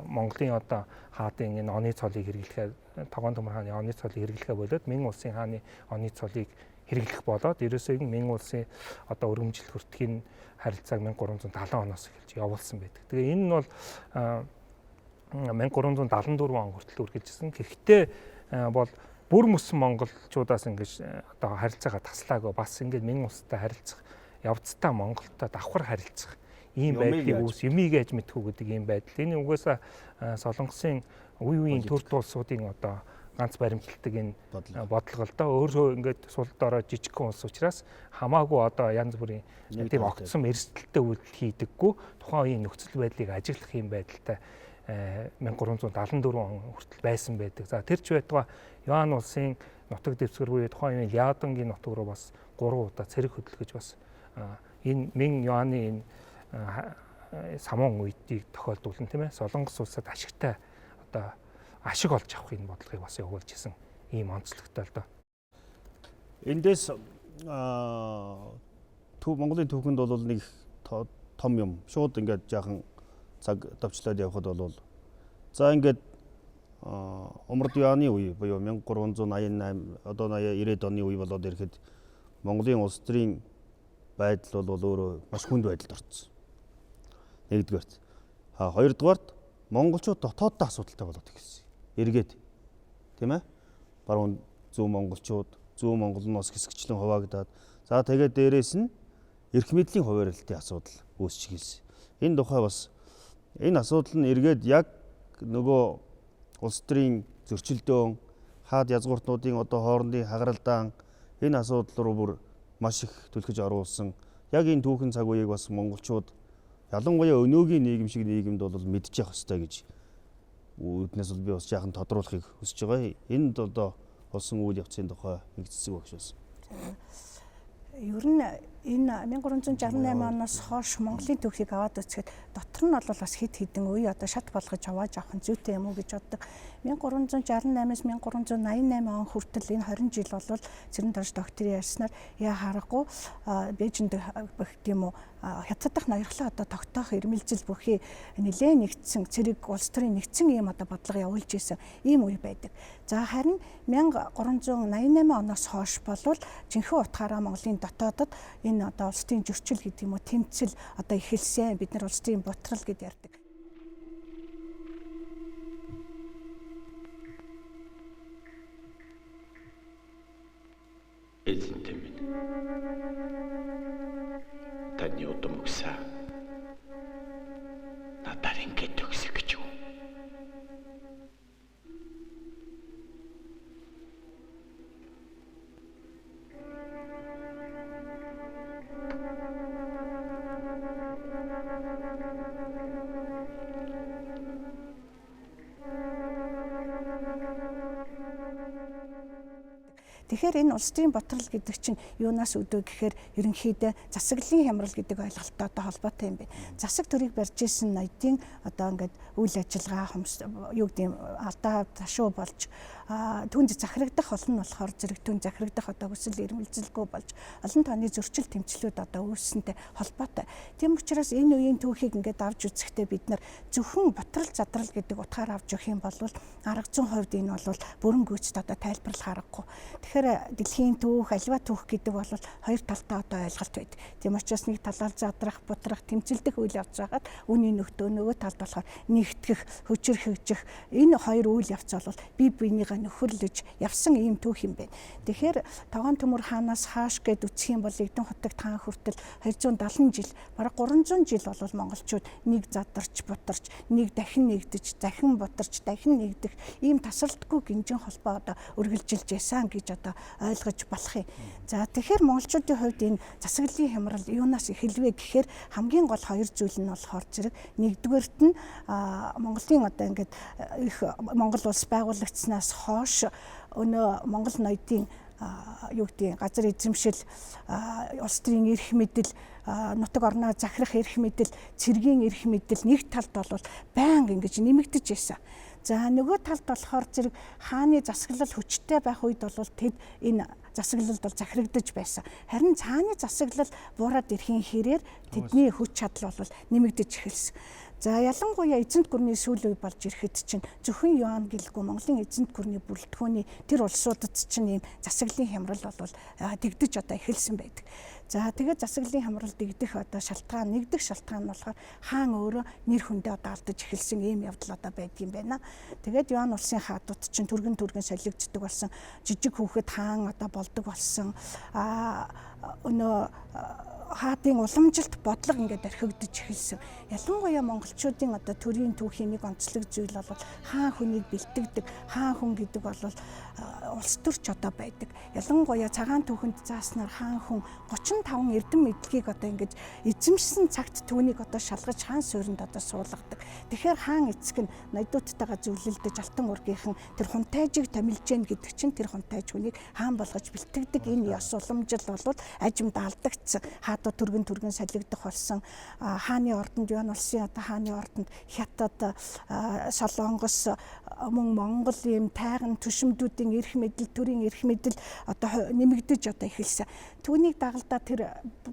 [SPEAKER 5] Монголын одоо хаадын энэ оны цолыг хэрэглэхээр Тогоон Төмөр хааны оны цолыг хэрэглэхээ болоод Мэн улсын хааны оны цолыг хэрэглэх болоод ерөөсөө Мэн улсын одоо өргөмжил хүртхийн харилцааг 1370 оноос эхэлж явуулсан байдаг. Тэгээ энэ нь бол 1374 он хүртэл үргэлжилсэн. Гэхдээ бол бүр мөсөн монголчуудаас ингэж одоо харилцаагаа таслаагүй бас ингэж Мэн улстай харилцах явцдаа Монголтой давхар харилцах ийм байдлыг үүс юмыг мэдхүү гэдэг ийм байдал. Энэ угаасаа Солонгосын үе үеийн төрд улсуудын одоо ганц баримталдаг энэ
[SPEAKER 1] Бодлого.
[SPEAKER 5] бодлого л доо. Өөрөө ингээд сулд ороо жижигхэн улс учраас хамаагүй одоо янз бүрийн тийм огцсон эрсдэлтэй үйлдэл хийдэггүй тухайн үеийн нөхцөл байдлыг ажиглах юм байдалтай 1374 он хүртэл байсан байдаг. За тэр ч байтугай Юан улсын нутаг дэвсгэр буюу тухайн үеийн Ляодонгийн нутаг руу бас 3 удаа цэрэг хөдөлгөж бас энэ Мин Юаны энэ самун үеийг тохиолдуулна тийм ээ. Солонгос улсад ашигтай одоо ашиг олж авах энэ бодлогыг бас явуулж исэн ийм онцлогтой л доо.
[SPEAKER 1] Эндээс Монголын түүхэнд бол нэг том юм. Шууд ингээд жаахан цаг давчлаад явхад бол за ингээд Умард Юаны үе буюу 1388 одоо 90-ад оны үе болоод ирэхэд Монголын улс төрийн байдал бол өөрөө маш хүнд байдалд орсон. Нэгдүгээрт. Хоёрдугаарт монголчууд дотооддоо асуудалтай болоод ирсэн. Эргээд. Тийм ээ? Баруун зүүн монголчууд, зүүн монгол нь бас хэсэгчлэн хуваагдаад за тэгээд дээрэс нь эрх мэдлийн хуваарлтын асуудал үүсч гэлсэн. Энэ тухай бас энэ асуудал нь эргээд яг нөгөө улс төрийн зөрчилдөөн, хаад язгууртнуудын одоо хоорондын хагаралдаан энэ асуудал руу бүр маш их түлхэж оруулсан. Яг энэ түүхэн цаг үеийг бас монголчууд ялангуяа өнөөгийн нийгэм шиг нийгэмд бол мэдчих явах ёстой гэж үүднээс бол би бас жаахан тодруулахыг хүсэж байгаа. Энд одоо болсон үйл явцын тухай нэг цэцэг багш байсан.
[SPEAKER 3] Ер нь энэ 1368 оноос хойш Монголын түүхийг аваад үзэхэд дотор нь бол бас хэд хэдэн үе одоо шат болгож аваад авах нь зүйтэй юм уу гэж боддог. 1368-аас 1388 он хүртэл энэ 20 жил бол Цэрэн Дорж докторийн ярьснаар яа харахгүй Бээжинд бүх тийм үү хятад дахь ноёрхлоо одоо тогтоох ирмэлзэл бүхий нэлээд нэгдсэн цэрэг улс төрийн нэгдсэн ийм одоо бодлого явуулж исэн ийм үе байдаг. За харин 1388 оноос хойш болвол жинхэнэ утгаараа Монголын дотоодод энэ одоо улс төрийн зөрчил гэдэг юм уу тэмцэл одоо эхэлсэн бид нар улс төрийн бутрал гэд ярьдаг.
[SPEAKER 7] Эзэнтэй минь. Таны удам өгсөн. Надад ингэж өгсөг гэж юу?
[SPEAKER 3] Тэгэхээр энэ улс төрийн ботрол гэдэг чинь юунаас үүдөө гэхээр ерөнхийдөө засаглалын хямрал гэдэг ойлголттой одоо холбоотой юм байна. Засаг төрийг барьж исэн ноёдын одоо ингээд үйл ажиллагаа юу гэдэг алдаа ташуу болж түнд захирагдах олон нь болохоор зэрэг түнд захирагдах одоо хүсэл эрмэлзэлгүй болж олон тооны зөрчил тэмцлүүд одоо үүссэнтэй холбоотой. Тийм учраас энэ үеийн түүхийг ингээд авч үзэхдээ бид нар зөвхөн ботрол задрал гэдэг утгаар авч явах юм бол арга зүйн хувьд энэ бол бүрэн гүйцэд одоо тайлбарлах аргагүй. Тэгэхээр дэлхийн түүх, аливаа түүх гэдэг бол хоёр талтай одоо ойлголт байдаг. Тийм учраас нэг талаар задрах, бутрах, тэмцэлдэх үйл явц байгаад үүний нөгөө талд болохоор нэгтгэх, хүчрхэгжих энэ хоёр үйл явц бол бие биенийгээ нөхөрлөж явсан ийм түүх юм байна. Тэгэхээр Тогоон Төмөр хаанаас хааш гэд үсэх юм бол Эрдэнэ хотод таан хүртэл 270 жил, бараг 300 жил бол монголчууд нэг задарч, бутарч, нэг дахин нэгдэж, захин бутарч, дахин нэгдэх ийм тасралтгүй гинжин холбоо одоо үргэлжилж ясан гэж одоо ойлгож болох юм. За тэгэхээр монголчуудын хувьд энэ засаглалын хямрал юунаас эхэлвэ гэхээр хамгийн гол хоёр зүйл нь болохоор зэрэг нэгдүгээрт нь Монголын одоо ингээд их Монгол улс байгуулагдсанаас хойш өнөө Монгол ноёдын юу гэдэг газар эзэмшил, улс төрийн эрх мэдэл, нутаг орноо захирах эрх мэдэл, цэргийн эрх мэдэл нэг талд бол байнга ингэж нэмэгдэж байсан. За нөгөө талд болохоор зэрэг хааны засаглал хүчтэй байх үед бол тэд энэ засаглалд бол захирагдаж байсан. Харин цааны засаглал буураад ирэхийн хэрээр тэдний хүч чадал бол нэмэгдэж эхэлсэн. За ялангуяа эзэнт гүрний сүүл үе болж ирэхэд чинь зөвхөн Юан гэлгүй Монголын эзэнт гүрний бүрэлдэхүүний тэр улсуудад чинь ийм засаглалын хямрал бол дэгдэж одоо эхэлсэн байдаг. За тэгээд засаглалын хямрал дэгдэх одоо шалтгаан нэгдэх шалтгаан нь болохоор хаан өөрөө нэр хүндээ одоо алдаж эхэлсэн ийм явдал одоо байдгийм байна. Тэгээд Юан улсын хаадууд чинь түргэн солигддог болсон, жижиг хүүхэд хаан одоо болдог болсон. Өнөө хаадын уламжилт бодлого ингээд орхигдож эхэлсэн. Ялангуяа монголчуудын одоо төрийн түүхийн нэг онцлог зүйл бол хаан хүнийг бэлтгэдэг, хаан хүн гэдэг бол улс төрч одоо байдаг. Ялангуяа цагаан түүхэнд зааснаар хаан хүн 35 эрдэм мэдлэгийг одоо ингээд эзэмшсэн цагт түүнийг одоо шалгаж хаан суурьнд одоо суулгадаг. Тэгэхээр хаан эцэг нь ноёдуудтайгаа зөвлөлдөж алтан ургийнхан тэр хунтайжийг томилж гэн гэдэг чинь тэр хунтайж хүнийг хаан болгож бэлтгэдэг энэ ёс уламжил бол ажимд алдагдсан. Хаадууд түргэн солигдох болсон. Хааны ордонд Юан улсын одоо хааны ордонд Хятад, Солонгос, мөн Монгол ийм тайган түшимдүүдийн эрх мэдэл, төрийн эрх мэдэл одоо нэмэгдэж одоо эхэлсэн. Түүнийг дагалдаа тэр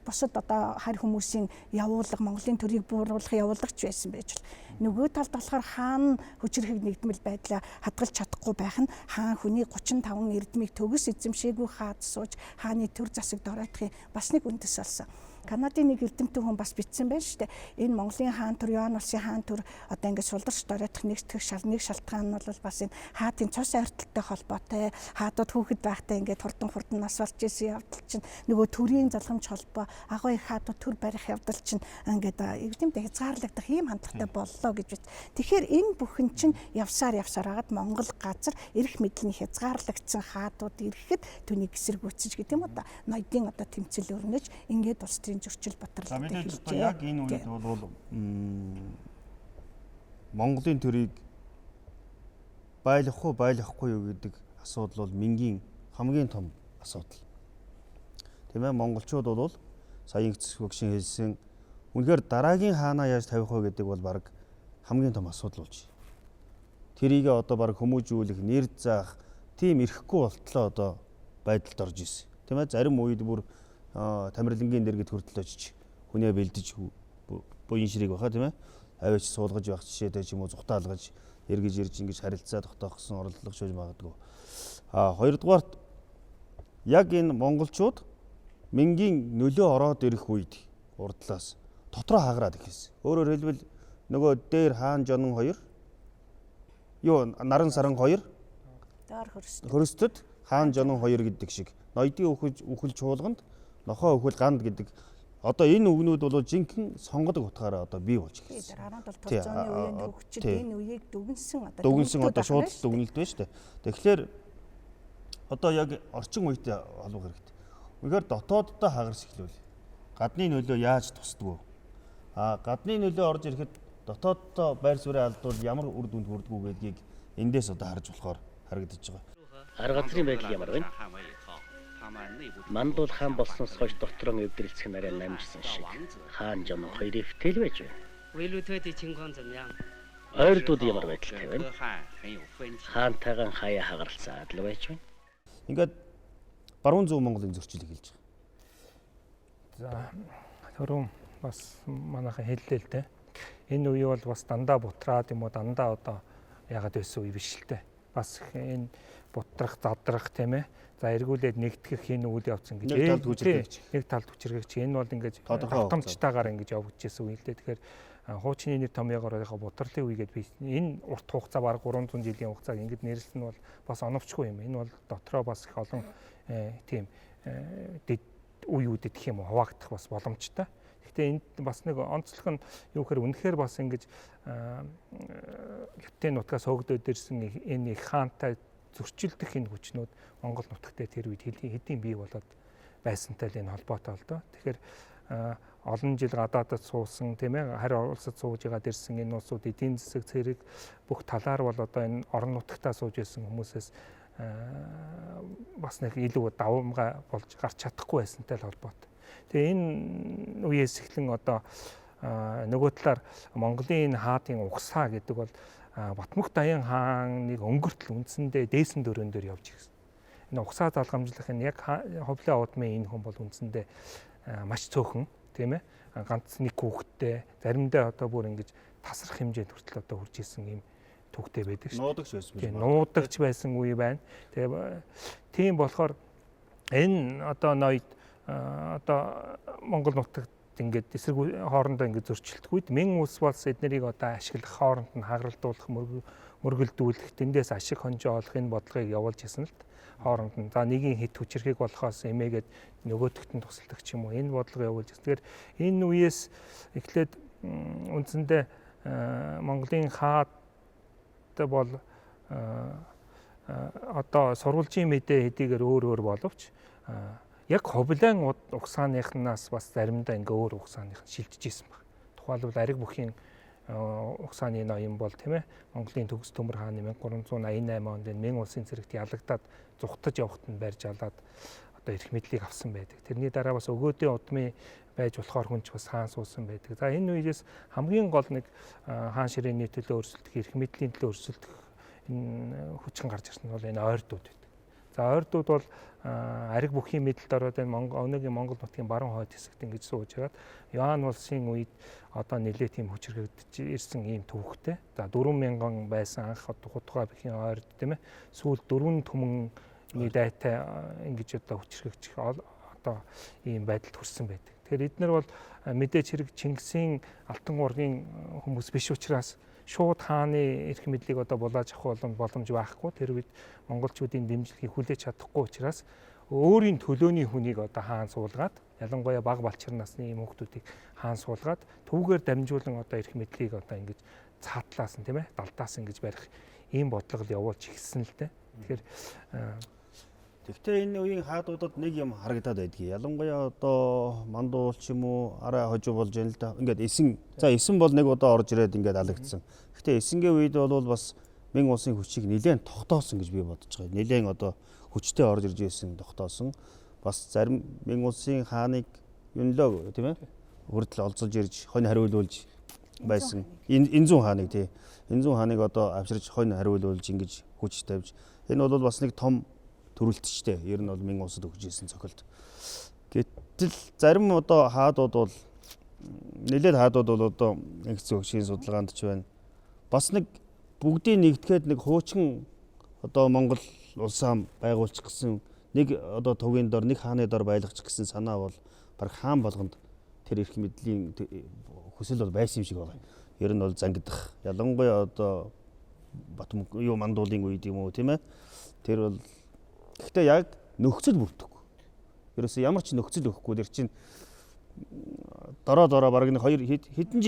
[SPEAKER 3] бусад одоо харь хүмүүсийн явуулга, Монголын төрийг бууруулах явуулгач байсан байж бол нөгөө талд болохоор хаан хүчирхэг нэгдмэл байдлаа хадгалж чадахгүй байх нь хаан хүний 35 эрдмийг төгс эзэмшээгүй хаад сууж хааны төр засаг доройтхын бас нэг үндэс болсон. Канадын нэг эрдэмтэн хүн бас бичсэн байна шүү дээ. Энэ Монголын хаан төр, Юан улсын хаан төр одоо ингээд сулдарч доройтох нэг шалтгаан нь бол бас энэ хаадын цус ойртолтой холбоотой. Хаадууд хүүхэд байхдаа ингээд хурдан нас болж исэн явдал чинь нөгөө төрийн залхамж холбоо, агуу их хаадууд төр барих явдал чинь ингээд эвдэмдээ хязгаарлагдах ийм хандлагатай боллоо гэж бит. Тэгэхээр энэ бүхэн чинь явсаар агаад Монгол газар эрх мэдлийн хязгаарлагдсан хаадууд ирэхэд түүнийг эсэргүүцэж гэдэг юм уу да. Ноёдын одоо тэмцэл өрнөж ингээд улс төрийн зөрчил батралтай
[SPEAKER 1] хэлжээ. Яг энэ үед бол Монголын төрийг байлгах уу, байлгахгүй юу гэдэг асуудал бол мингийн хамгийн том асуудал. Тийм ээ, монголчууд бол саяын эцэг хэлсэн үнэхээр дараагийн хаанаа яаж тавих вэ гэдэг бол баг хамгийн том асуудал болж байна. Тэрийг одоо баг хүмүүжүүлэх, нэр заах тийм ирэхгүй болтлоо одоо байдалд орж ирсэн. Тийм ээ, зарим үед бүр Тамирлангийн дэргэд хүртэл очиж хүнээ бэлдэж буян ширийг баха тийм ээ, аваач суулгаж явах жишээтэй ч юм уу зүхтаалгаж эргэж ирж ингэж харилцаа тогтоохсон орлого шүүж магадгүй. Хоёрдугаарт яг энэ монголчууд мингийн нөлөө ороод ирэх үед урдлаас дотроо хагараад эхэлсэн. Өөрөөр хэлбэл нөгөө дээр хаан жонон 2 наран саран 2 хөрсtöд хаан жонон 2 гэдэг шиг ноёдын үхэл чуулганд нохоо үхэл ганд гэдэг одоо энэ үгнүүд бол жинхэнэ сонгодог утгаараа одоо бий болж эхэлсэн.
[SPEAKER 3] 17 зууны үеийн төвчд энэ үеийг
[SPEAKER 1] дүгнсэн одоо шууд дүгнэлт байна шүү дээ. Тэгэхээр одоо яг орчин үетэй холбох хэрэгтэй. Үнэхээр дотооддоо хагарс эхлүүл. Гадны нөлөө яаж тусдаг вэ? Гадны нөлөө орж ирэхэд дотооддоо байр суурь алдвал ямар үр дүнд хүрдэггүй гэдгийг эндээс одоо харж болохоор харагдаж байгаа.
[SPEAKER 8] Арга газрын байдал ямар вэ? Мандуул хаан болсноос хойш дотроо эвдрэлцэх нарийн намжсан шиг хаан жонон 2 эвтэл байж байна. Ойрдууд ямар байдалтай байна? Хаантайгаан хаяа хагаралцсан адил байж байна.
[SPEAKER 1] Ингээд баруун зүүн Монголын зөрчил эхэлж
[SPEAKER 5] За
[SPEAKER 1] байгаа.
[SPEAKER 5] түрүүн бас манайхан хэллээ л дээ. Энэ үе бол бас дандаа бутраад юм уу дандаа одоо ягаад байсан үе биш л дээ. Бас энэ бутрах, задрах тийм ээ. За эргүүлээд нэгтгэх энэ үйл явц ингэж нэг талд хүчрэгч энэ бол ингэж автомтчтайгаар ингэж явагдчихсан үе л дээ. Тэгэхээр хуучны нэр томьёогоор бутрлын үе гэдээ би энэ урт хугацаа баг 300 жилийн хугацааг ингэж нэрлсэн нь бол бас оновчгүй юм. Энэ бол дотроо бас их олон тийм үеүүдэд гэх юм уу хуваагдах бас боломжтой. Гэхдээ энд бас нэг онцлог нь юу гэхээр үнэхээр бас ингэж хятадын нутгаас хөөгдөд ирсэн энэ их хаантай зөрчилдөх энэ хүчнүүд Монгол нутагтээ тэр үед хэдийн бий болоод байсантай л энэ холбоотой л доо. Тэгэхээр олон жил гадаадд суусан тийм ээ харь улсад сууж байгаа дэрсэн энэ улсууд эдийн засаг цэрэг бүх талаар бол одоо энэ орон нутагтаа сууж ирсэн хүмүүсээс бас нэг илүү давамгай болж гарч чадахгүй байсантай л холбоотой. Тэгээ энэ үеэс эхлэн одоо нөгөө талаар Монголын хаадын угсаа гэдэг бол Батмөх Даян хааныг өнгөртөл үндсэндээ дээсэн дөрөөн дээр явж ирсэн. Энэ угсаа залгамжлах нь яг ховлын удмын энэ хүн бол үндсэндээ маш цөөхөн тийм ээ ганц нэг хүүхэдтэй заримдаа одоо бүр ингэж тасрах хэмжээнд хүртэл одоо хүрч ирсэн юм түүхтэй байдаг шүү.
[SPEAKER 1] Нуудагч байсан.
[SPEAKER 5] Тийм нуудагч байсан үе байна. Тэгээ тийм болохоор энэ одоо ноёд одоо Монгол нутагт ингээд эсрэг хоорондоо ингээд зөрчилдөх үед мэн улс улс эднэрийг одоо ашиглах хооронд нь хагаралдуулах мөргөлдүүлэх, тэндээс ашиг хонжоо олох энэ бодлогыг явуулж ирсэн л хооронд нь. За нэгийн хэд хүчирхэг болохоос эмээгээд нөгөөдөгт нь тусалдаг ч юм уу энэ бодлого явуулж ирсэн. Тэгэхээр энэ үеэс эхлээд үндсэндээ Монголын хаад бол одоо сурвалжийн мэдээ хэдийгээр өөр боловч яг ховлын угсааныхнаас бас заримдаа ингээ өөр угсааных нь шилжиж исэн баг. Тухайлбал ариг бүхийн угсааны ноён бол тийм ээ Монголын төгс төмөр хааны 1388 онд Мэн улсын цэрэгт ялагдаад зүхтаж явахт нь барьж алаад одоо эрх мэдлийг авсан байдаг. Тэрний дараа бас өгөөдийн удмын байж болохоор хүнч бас хаан суусан байдаг. За энэ үеэс хамгийн гол нэг хаан ширээний төлөө өрсөлдөх, эрх мэдлийн төлөө өрсөлдөх энэ хүчин гарч ирсэн нь бол энэ ойрдууд байдаг. За ойрдууд бол ариг бүхийн мэдэлд ороод энэ өнөөгийн Монгол нутгийн баруун хойд хэсэгт ингэж сууж хагаад Юан улсын үед одоо нэлээд тийм хүчрхэгдэж ирсэн ийм төвхтэй. За 4000 байсан анх хутгаа бүхийн ойрд тийм ээ. Сүүл 4 түмний дайтай ингэж одоо хүчрхэгдэх одоо ийм байдалд хүрсэн байдаг. Тэгэхээр эдгээр бол мэдээж хэрэг Чингисийн Алтан уургийн хүмүүс биш учраас шууд хааны эрх мэдлийг одоо булааж авах боломж байхгүй. Тэр үед монголчуудын дэмжлэгийг хүлээж чадахгүй учраас өөрийн төлөөний хүнийг одоо хаан суулгаад ялангуяа бага балчир насны ийм хүмүүсийг хаан суулгаад түүгээр дамжуулан одоо эрх мэдлийг одоо ингэж цаатлаас нь тийм ээ далдаас ингэж барих ийм бодлого явуулж ирсэн л дээ. Тэгэхээр
[SPEAKER 1] Гэхдээ энэ үеийн хаадуудад нэг юм харагдаад байдгийг. Ялангуяа одоо мандуул ч юм уу арай хожуу болж байна л да. Ингээд эсэн. За эсэн бол нэг удаа орж ирээд ингээд алагдсан. Гэхдээ эсэнгийн үед бол бас Мэн улсын хүчийг нэлээд тогтоосон гэж би бодож байгаа. Нэлээд одоо хүчтэй орж ирж байсан тогтоосон. Бас зарим Мэн улсын хааныг юнлог тийм ээ хүртэл олзолж ирж хонь хариулуулж байсан. Инзун хааныг тий. Инзун хааныг одоо авчирж хонь хариулуулж ингэж хүч тавьж. Энэ бол бас нэг том төрөлтчтэй. Ер нь бол Мэн улсад өгч ирсэн цохилт. Гэтэл зарим одоо хаадууд бол нэлээд хаадууд бол одоо нэгдсэн хөшийн судалгаанд ч байна. Бас нэг бүгдийг нэгтгэхэд нэг хуучин одоо Монгол улс хаан байгуулчих гэсэн нэг одоо төвийн дор нэг хааны дор байлгачих гэсэн санаа бол баг хаан болгонд тэр эрх мэдлийн хүсэл бол байсан юм шиг байна. Ер нь бол зангидах. Ялангуяа одоо Батман юу мандуулын үед юм уу тийм ээ. Тэр бол гэхдээ яг нөхцөл бүрдэхгүй. Ерөөсөө ямар ч нөхцөл өгөхгүй. Тэр чинь дороо бараг нэг хэдэн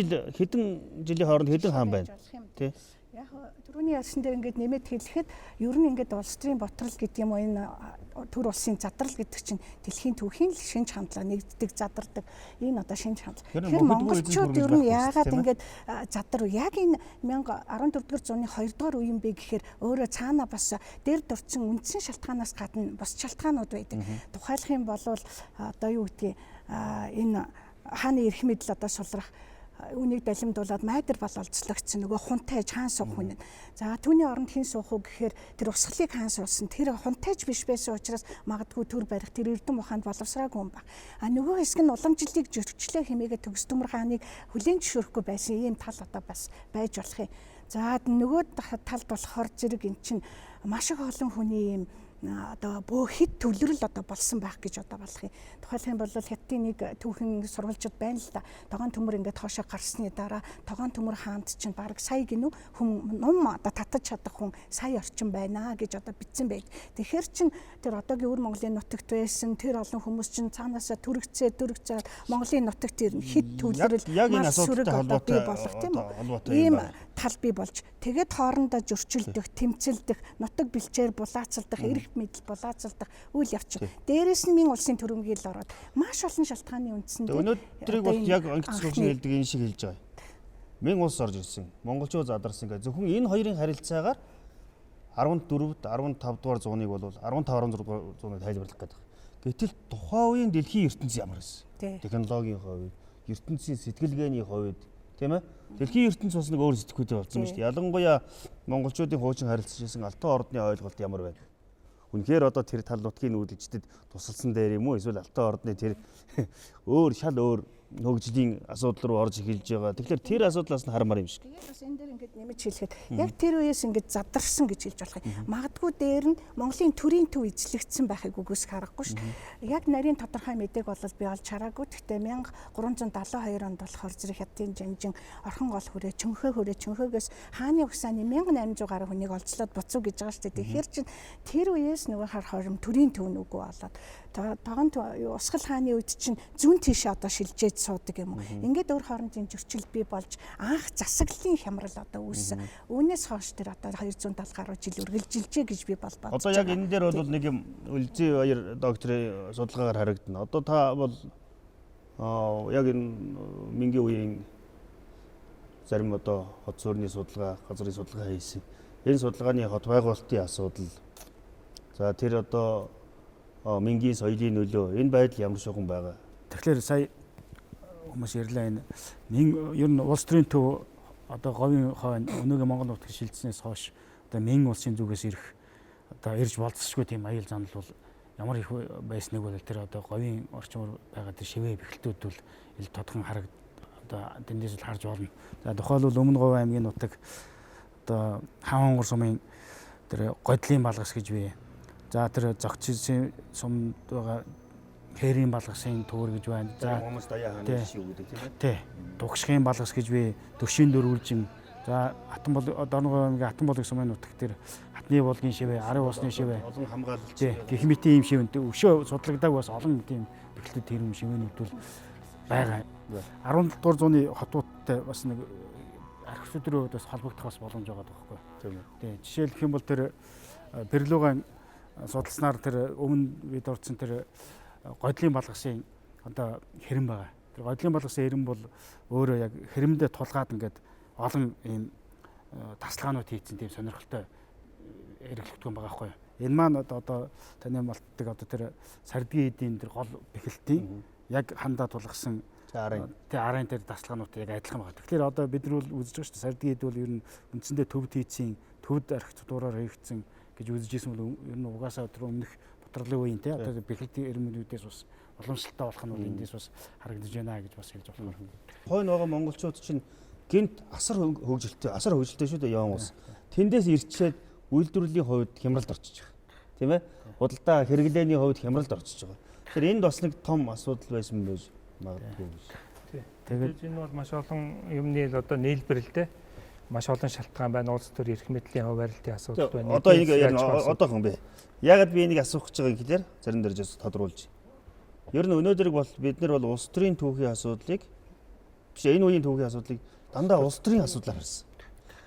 [SPEAKER 1] жилийн хооронд хэдэн хаан байна. Тий.
[SPEAKER 3] Яг түрүүний ярьсан дээр ингээд нэмээд хэлэхэд ер нь ингээд улс төрийн ботрол гэдэг юм уу энэ төр улсын задрал гэдэг чинь дэлхийн түүхийн шинж хандлага нэгддэг задардаг энэ одоо шинж хандлага. Тэгэхээр монголчууд ер нь яагаад ингээд задар яг энэ 14-р зууны 2-р үеийн бэ гэхээр өөрөө цаана бас дээр дурдсан үндсэн шалтгаанаас гадна бас шалтгаанууд байдаг. Тухайлах юм бол одоо юу гэдгийг энэ хааны эрх мэдэл одоо сулрах үнийг далимдуулаад майдар бололцлогдсон нөгөө хунтайж хаан суух хүн. За түүний оронд хэн суух уу гэхээр тэр усгалыг хаан суулсан. Тэр хунтайж биш байсан учраас магадгүй төр барих тэр эрдэм ухаанд боловсраагүй юм ба. А нөгөө хэсэг нь уламжлалыг зөрчлөө хэмээгээ төгс төмөр хааныг хүлээн зөвшөөрөхгүй байсан ийм тал одоо бас байж болох юм. За нөгөө талд болохоор зэрэг эн чинь маш их олон хүний ийм одоо бөө хэд төвлөрөл одоо болсон байх гэж одоо болох юм. Тухайлх юм бол хятадын нэг түүхэн сурвалжууд байна л да. Тогоон төмөр ингээд хоошоо гарсны дараа тогоон төмөр хаанд чинь баг сая гинүү хүм ном одоо татаж чадах хүн сая орчим байна гэж одоо бичсэн байг. Тэгэхээр чин тэр одоогийн өвөр Монголын нутагт байсан тэр олон хүмүүс чин цаанаасаа төрөгцөөд Монголын нутагт ирнэ хэд төвлөрөл
[SPEAKER 1] яг энэ асуудалтай холбоотой
[SPEAKER 3] болох тийм үү? Ийм тал бий болж тэгээд хоорондоо зөрчилдөх, тэмцэлдэх, нутаг бэлчээр булаацалдах, эрх мэдэл булаацалдах үйл явц. Дээрээс нь Мэн улсын төрөмгийг л ороод маш олон шалтгааны үндсэндээ
[SPEAKER 1] өнөөдрийг бол яг ангиц хөгжин хэлдэг энэ шиг хэлж байгаа. Мэн улс орж ирсэн. Монголчууд задарсан гэх зөвхөн энэ хоёрын харилцаагаар 14-д 15 дугаар зууныг бол 15-16 дугаар зууныг тайлбарлах гэдэг. Гэтэл тухайн үеийн дэлхийн ертөнц ямар байсан? Технологийн хувьд, ертөнцийн сэтгэлгээний хувьд тийм ээ? Дэлхийн ертөнц бас нэг өөр сэтгэхүйтэй болсон шүү дээ. Ялангуяа монголчуудын хуучин харилцаж ирсэн Алтан ордны ойлголт ямар байна? Үнэхээр одоо тэр тал нутгийн нүүдэлчдэд тусалсан дээр юм уу? Эсвэл Алтан ордны тэр өөр шал өөр хөгжлийн асуудал руу орж эхэлж байгаа. Тэгэхээр тэр асуудлаас нь харамаар юм шиг.
[SPEAKER 3] Тэгээд бас энэ дээр ингэж нэмж хэлэхэд яг тэр үеэс ингэж задарсан гэж хэлж болох юм. Магадгүй дээр нь Монголын төрийн төв эзлэгдсэн байхыг үгүйсэх аргагүй ш. Яг нарийн тодорхой мэдээг бол би олж хараагүй. Гэхдээ 1372 онд болохоор Зэрэг хятадын Жанжин орхон гол хүрээ чөнхөөгөөс хааны угсааны 1800 гаруй хүнийг олзлоод буцав гэж байгаа ш. Тэгэхээр чин тэр үеэс нөгөө харахаар төрийн төв нүгүү болоод тогонд Усгал хааны үед чинь зүүн тийшээ одоо шилжээд суудаг юм уу. Ингээд өөр хоорондын зөрчил бий болж анх засаглалын хямрал одоо үүссэн. Үүнээс хойш тэр одоо 270 гаруй жил үргэлжилжээ гэж би бол бодож байна.
[SPEAKER 1] Одоо яг энэ дээр бол нэг юм Үлзий баяр докторийн судалгаагаар харагдана. Одоо та бол яг энэ Мингийн үеийн зарим одоо хот суурины судалгаа, газрын судалгаа хийсэн. Энэ судалгааны хот байгуулалтын асуудал. За тэр одоо Мингийн соёлын нөлөө энэ байдал ямар шугам байгаа.
[SPEAKER 4] Тэгэхээр сая хүмүүс ярьлаа энэ ер нь улс төрийн төв одоо говийн хойно өнөөгийн Монгол нутгийг шилжснээс хойш одоо Мин улсын зүгээс ирэх одоо ирж болцсошгүй тийм аюул занал бол ямар их байсныг бол тэр одоо говийн орчмоор байгаа тэр шивээ бэхэлтүүд бол ил тодхон одоо тэндээс л харж болно. За тухайлбал Өмнө Говь аймгийн нутаг одоо Хавангур сумын тэр Годлын балгас гэж бий. За тэр зогцсон сумд байгаа Хэрийн балгасын төвөр гэж байна.
[SPEAKER 1] За хүмүүс даяа хааны шиг үүдэг тийм ээ.
[SPEAKER 4] Тий. Дугшгийн балгас гэж бий. Төвшин дөрвөлжин. За Дорногов аймгийн Хатанболог сумын нутаг тэр Хатны булгийн шивээ, Арын усны шивээ.
[SPEAKER 1] Олон хамгаалалт.
[SPEAKER 4] Тий. Гэх мэт ийм шивэнт өшөө судалгадаг бас олон тийм бэхлүүд тэр юм шивэнүүд бол байгаа. 17 дугаар зууны хотуудтай бас нэг архитектурын хувьд бас холбогдох бас боломж байгаа байхгүй.
[SPEAKER 1] Тийм үү.
[SPEAKER 4] Тий. Жишээлх юм бол тэр Перлугаан судалснаар тэр өмнө бид орсон тэр Годлын балгасын одоо хэрэм байгаа. Тэр Годлын балгасын хэрэм бол өөрөө яг хэрэмдээ тулгаад ингээд олон ийм тасалгаанууд хийцэн тийм сонирхолтой хэрэглэгдэх байгаа байхгүй. Энэ маань одоо таны малтдаг одоо тэр сардгийн эдийн тэр гол бэхэлтийн яг хандаа тулгасан арын тэр тасалгаанууд яг адилхан байгаа. Тэгэхээр одоо бид нар бол үзэж байгаа шүү дээ. Сардгийн эд бол ер нь үндсэндээ төвд хийцэн, төвд архитектураар хийгдсэн гэж үзэж ирсэн бол ер нь угаасаа тэр өмнөх бодлогын үеийн тий одоо бэхэлтийн эрмүүдээс бас уламжлалтай болох нь бол эндээс бас харагдаж байна гэж бас хэлж болох юм.
[SPEAKER 1] Хойно байгаа монголчууд чинь гинт асар хөгжилтэй шүү дээ яван ус. Тэндээс ирчээд үйлдвэрлэлийн хувьд хямралд орчиж байгаа. Тийм ээ? Худалдаа хэрэглээний хувьд хямралд орчиж байгаа. Тэгэхээр энд бас нэг том асуудал байсан байж магадгүй гэж.
[SPEAKER 5] Тэгээд энэ бол маш олон юмны одоо нийлбэрлэлтэй маш олон шалтгаан байна. Улс төр эрх мэдлийн хуваарлтын асуудал байна.
[SPEAKER 1] Одоо энийг одоохон бэ. Ягаад би энийг асуух гэж байгаа юм гэхээр зарим дэржээс тодруулж. Ер нь өнөөдөр бол бид нар бол улс төрийн түүхийн асуудлыг биш энэ үеийн түүхийн асуудлыг дандаа улс төрийн асуудлаар харсан.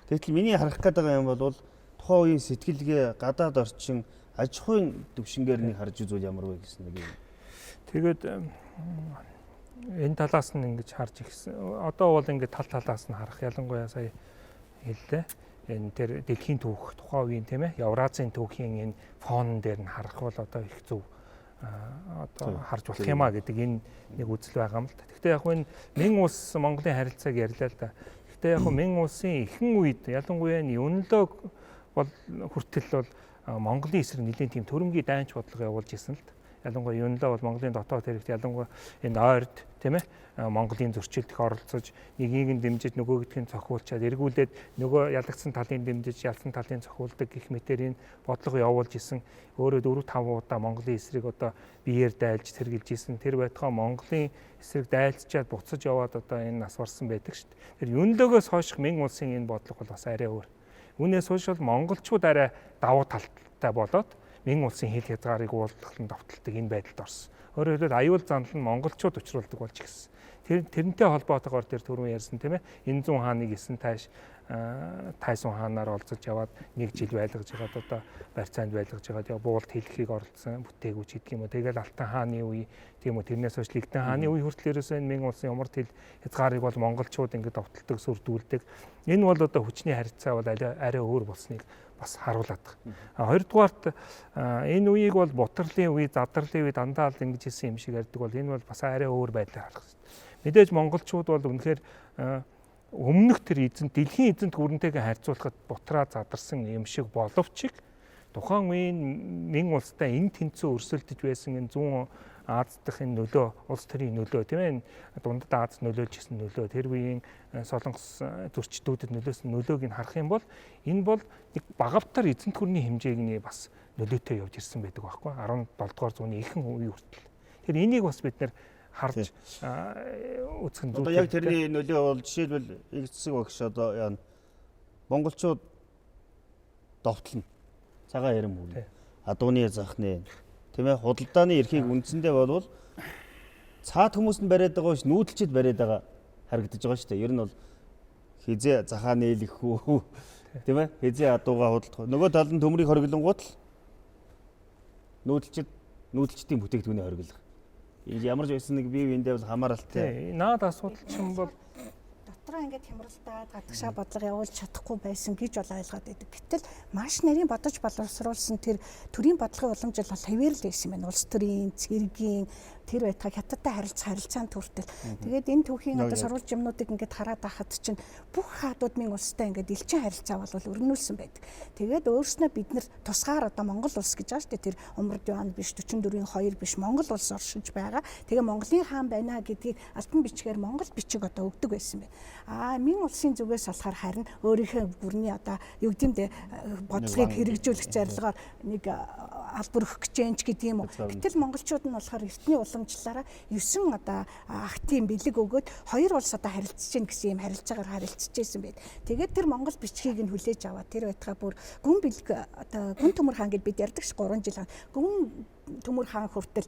[SPEAKER 1] Тэгвэл миний харах гээд байгаа юм бол тухайн үеийн сэтгэлгээ, гадаад орчин, аж ахуйн төвшингээр нэг харж үзвэл ямар вэ гэсэн нэг юм.
[SPEAKER 5] Тэгээд энэ талаас нь ингэж харж ирсэн. Одоо бол ингэ талаас нь харах ялангуяа сая хэллээ. Энэ тэр дэлхийн түүх тухайн үеийн тийм ээ Евразийн түүхийн энэ фон дээр нь харах бол одоо их зөв одоо харж болох юм а гэдэг энэ нэг үзэл байгаа юм л та. Гэхдээ яг энэ Мин улс Монголын харилцааг ярьлаа л да. Гэхдээ яг Мин улсын ихэнх үед ялангуяа юунлог бол хүртэл бол Монголын эсрэг нэлийн тийм төрөмгийн дайнч бодлого явуулж ирсэн л да. Ялангуяа юунлаа бол Монголын дотоод хэрэгт ялангуяа энэ ойрд тийм ээ Монголын зөрчилд их оролцож нэгийг нь дэмжиж нөгөөгдгийг цохиулчаад эргүүлээд нөгөө ялагдсан талын дэмжиж ялсан талын цохиулдаг гэх мэтэр энэ бодлого явуулж исэн өөрөө 4-5 удаа Монголын эсрэг одоо биеэр дайлж сэргийлж исэн тэр байтугай Монголын эсрэг дайлцчаад буцаж яваад одоо энэ нас барсан байдаг шүү дээ. Тэр юунлогоос хойш Мин улсын энэ бодлого бол бас арай өөр. Үүнээс хойш бол монголчууд арай давуу талтай болоод Мин улсын хил хязгаарыг уулзалтанд давталдаг энэ байдалд орсон. Өөрөөр хэлбэл аюул занал нь монголчууд учруулдаг болж гисэн. Тэрнтэй холбоотойгоор тэр түрүүн ярьсан тийм ээ энэ зүүн хааныг эсэн тайсан хаанаар олзож яваад нэг жил байлгаж байгаад одоо барьцаанд байлгаж байгаад буулт хэлхийг оролцсон бүтээгүүч гэдэг юм уу. Тэгэл Алтан хааны үе тийм үү тэрнээс хойш Лэгдэн хааны үе хүртэл ерөөсөө энэ Мин улсын ямар хэл хязгаарыг бол монголчууд ингээд давталдаг сүрдүүлдэг. Энэ бол одоо хүчний харьцаа бол арай өөр болсныг бас харуулдаг. Хоёрдугаарт энэ үеийг бол бутарлын үе, задарлын үе дандаа л ингэж хэлсэн юм шиг ярьдаг бол энэ бол бас арай өөр байдлаар харах хэрэгтэй. Мэдээж монголчууд бол үнэхээр өмнөх тэр эзэнт дэлхийн эзэнт гүрэнтэйгээ харьцуулахад бутраа задарсан юм шиг боловч тухайн үеийн Мин улстай энэ тэнцүү өрсөлдөж байсан энэ зүүн Аз дахын нөлөө, улс төрийн нөлөө тийм ээ дундад Аз нөлөөлж ирсэн нөлөө, тэр үеийн Солонгос зөрчдүүдэд нөлөөсөн нөлөөг нь харах юм бол энэ бол нэг багавтар эзэнт гүрний хэмжээгний бас нөлөөтэй явж ирсэн байдаг байхгүй 17 дугаар зууны ихэнх үе хүртэл. Тэр энийг бас бид нэр харж үзэх нь
[SPEAKER 1] одоо яг тэрний нөлөө бол жишээлбэл их засаг багш одоо яа монголчууд довтлно. Цагаан ярим үгүй. Адууны захны тийм ээ худалдааны эрхийг үндсэндээ болвол цаад хүмүүс нь бариад байгаа ш нүүдэлчд бариад байгаа харагдаж байгаа шүү дээ. Ер нь бол хизээ захаа нээлэх үү тийм ээ хизээ адууга худалдах. Нөгөө тал нь төмрийг хориглонгууд л нүүдэлчдийн бүтээгдэхүүнээ хориглох. Ямар ч байсан нэг бие биендээ бол хамааралтай.
[SPEAKER 5] Наад асуудал чинь бол
[SPEAKER 3] дотроо ингээд хямралдаад гадагшаа бодлого явуулж чадахгүй байсан гэж бол ойлгоод байдаг. Гэтэл маш нарийн бодож боловсруулсан тэр төрийн бодлогын уламжлал бол хэвээр л байсан байна. Улс төрийн, цэргийн тэр байтугай хятадтай харилцаанд хүртэл. Тэгээд энэ түүхийн одоо сурвалж юмнуудыг ингээд хараад байхад чинь бүх хаадуудын улстай ингээд элчин харилцаа бол өрнүүлсэн байдаг. Тэгээд өөрснөө бид нар тусгаар одоо Монгол улс гэж байгаа шүү дээ. Тэр Умард Юан биш 44-ийн 2 биш Монгол улс оршиж байгаа. Тэгээ Монголын хаан байна гэдгийг алтан бичгээр Монгол бичиг одоо өгдөг байсан байна. Мин улсын зүгээс болохоор харин өөрийнхөө гүрний одоо юу гэмдэ бодлогыг хэрэгжүүлэх зорилгоор нэг албар өгөх гэж юм ч гэдэг юм уу. Гэтэл монголчууд нь болохоор эртний уламжлалаараа 9 одоо актын бэлэг өгөөд хоёр улс одоо харилцаж гин гэсэн юм харилцаагаар харилцаж байсан байд. Тэгээд тэр монгол бичгийг нь хүлээж аваад тэр байтугай бүр гүн бэлэг одоо гүн төмөр хаан гэд бид ярьдаг ш 3 жил гүн төмөр хаан хүртэл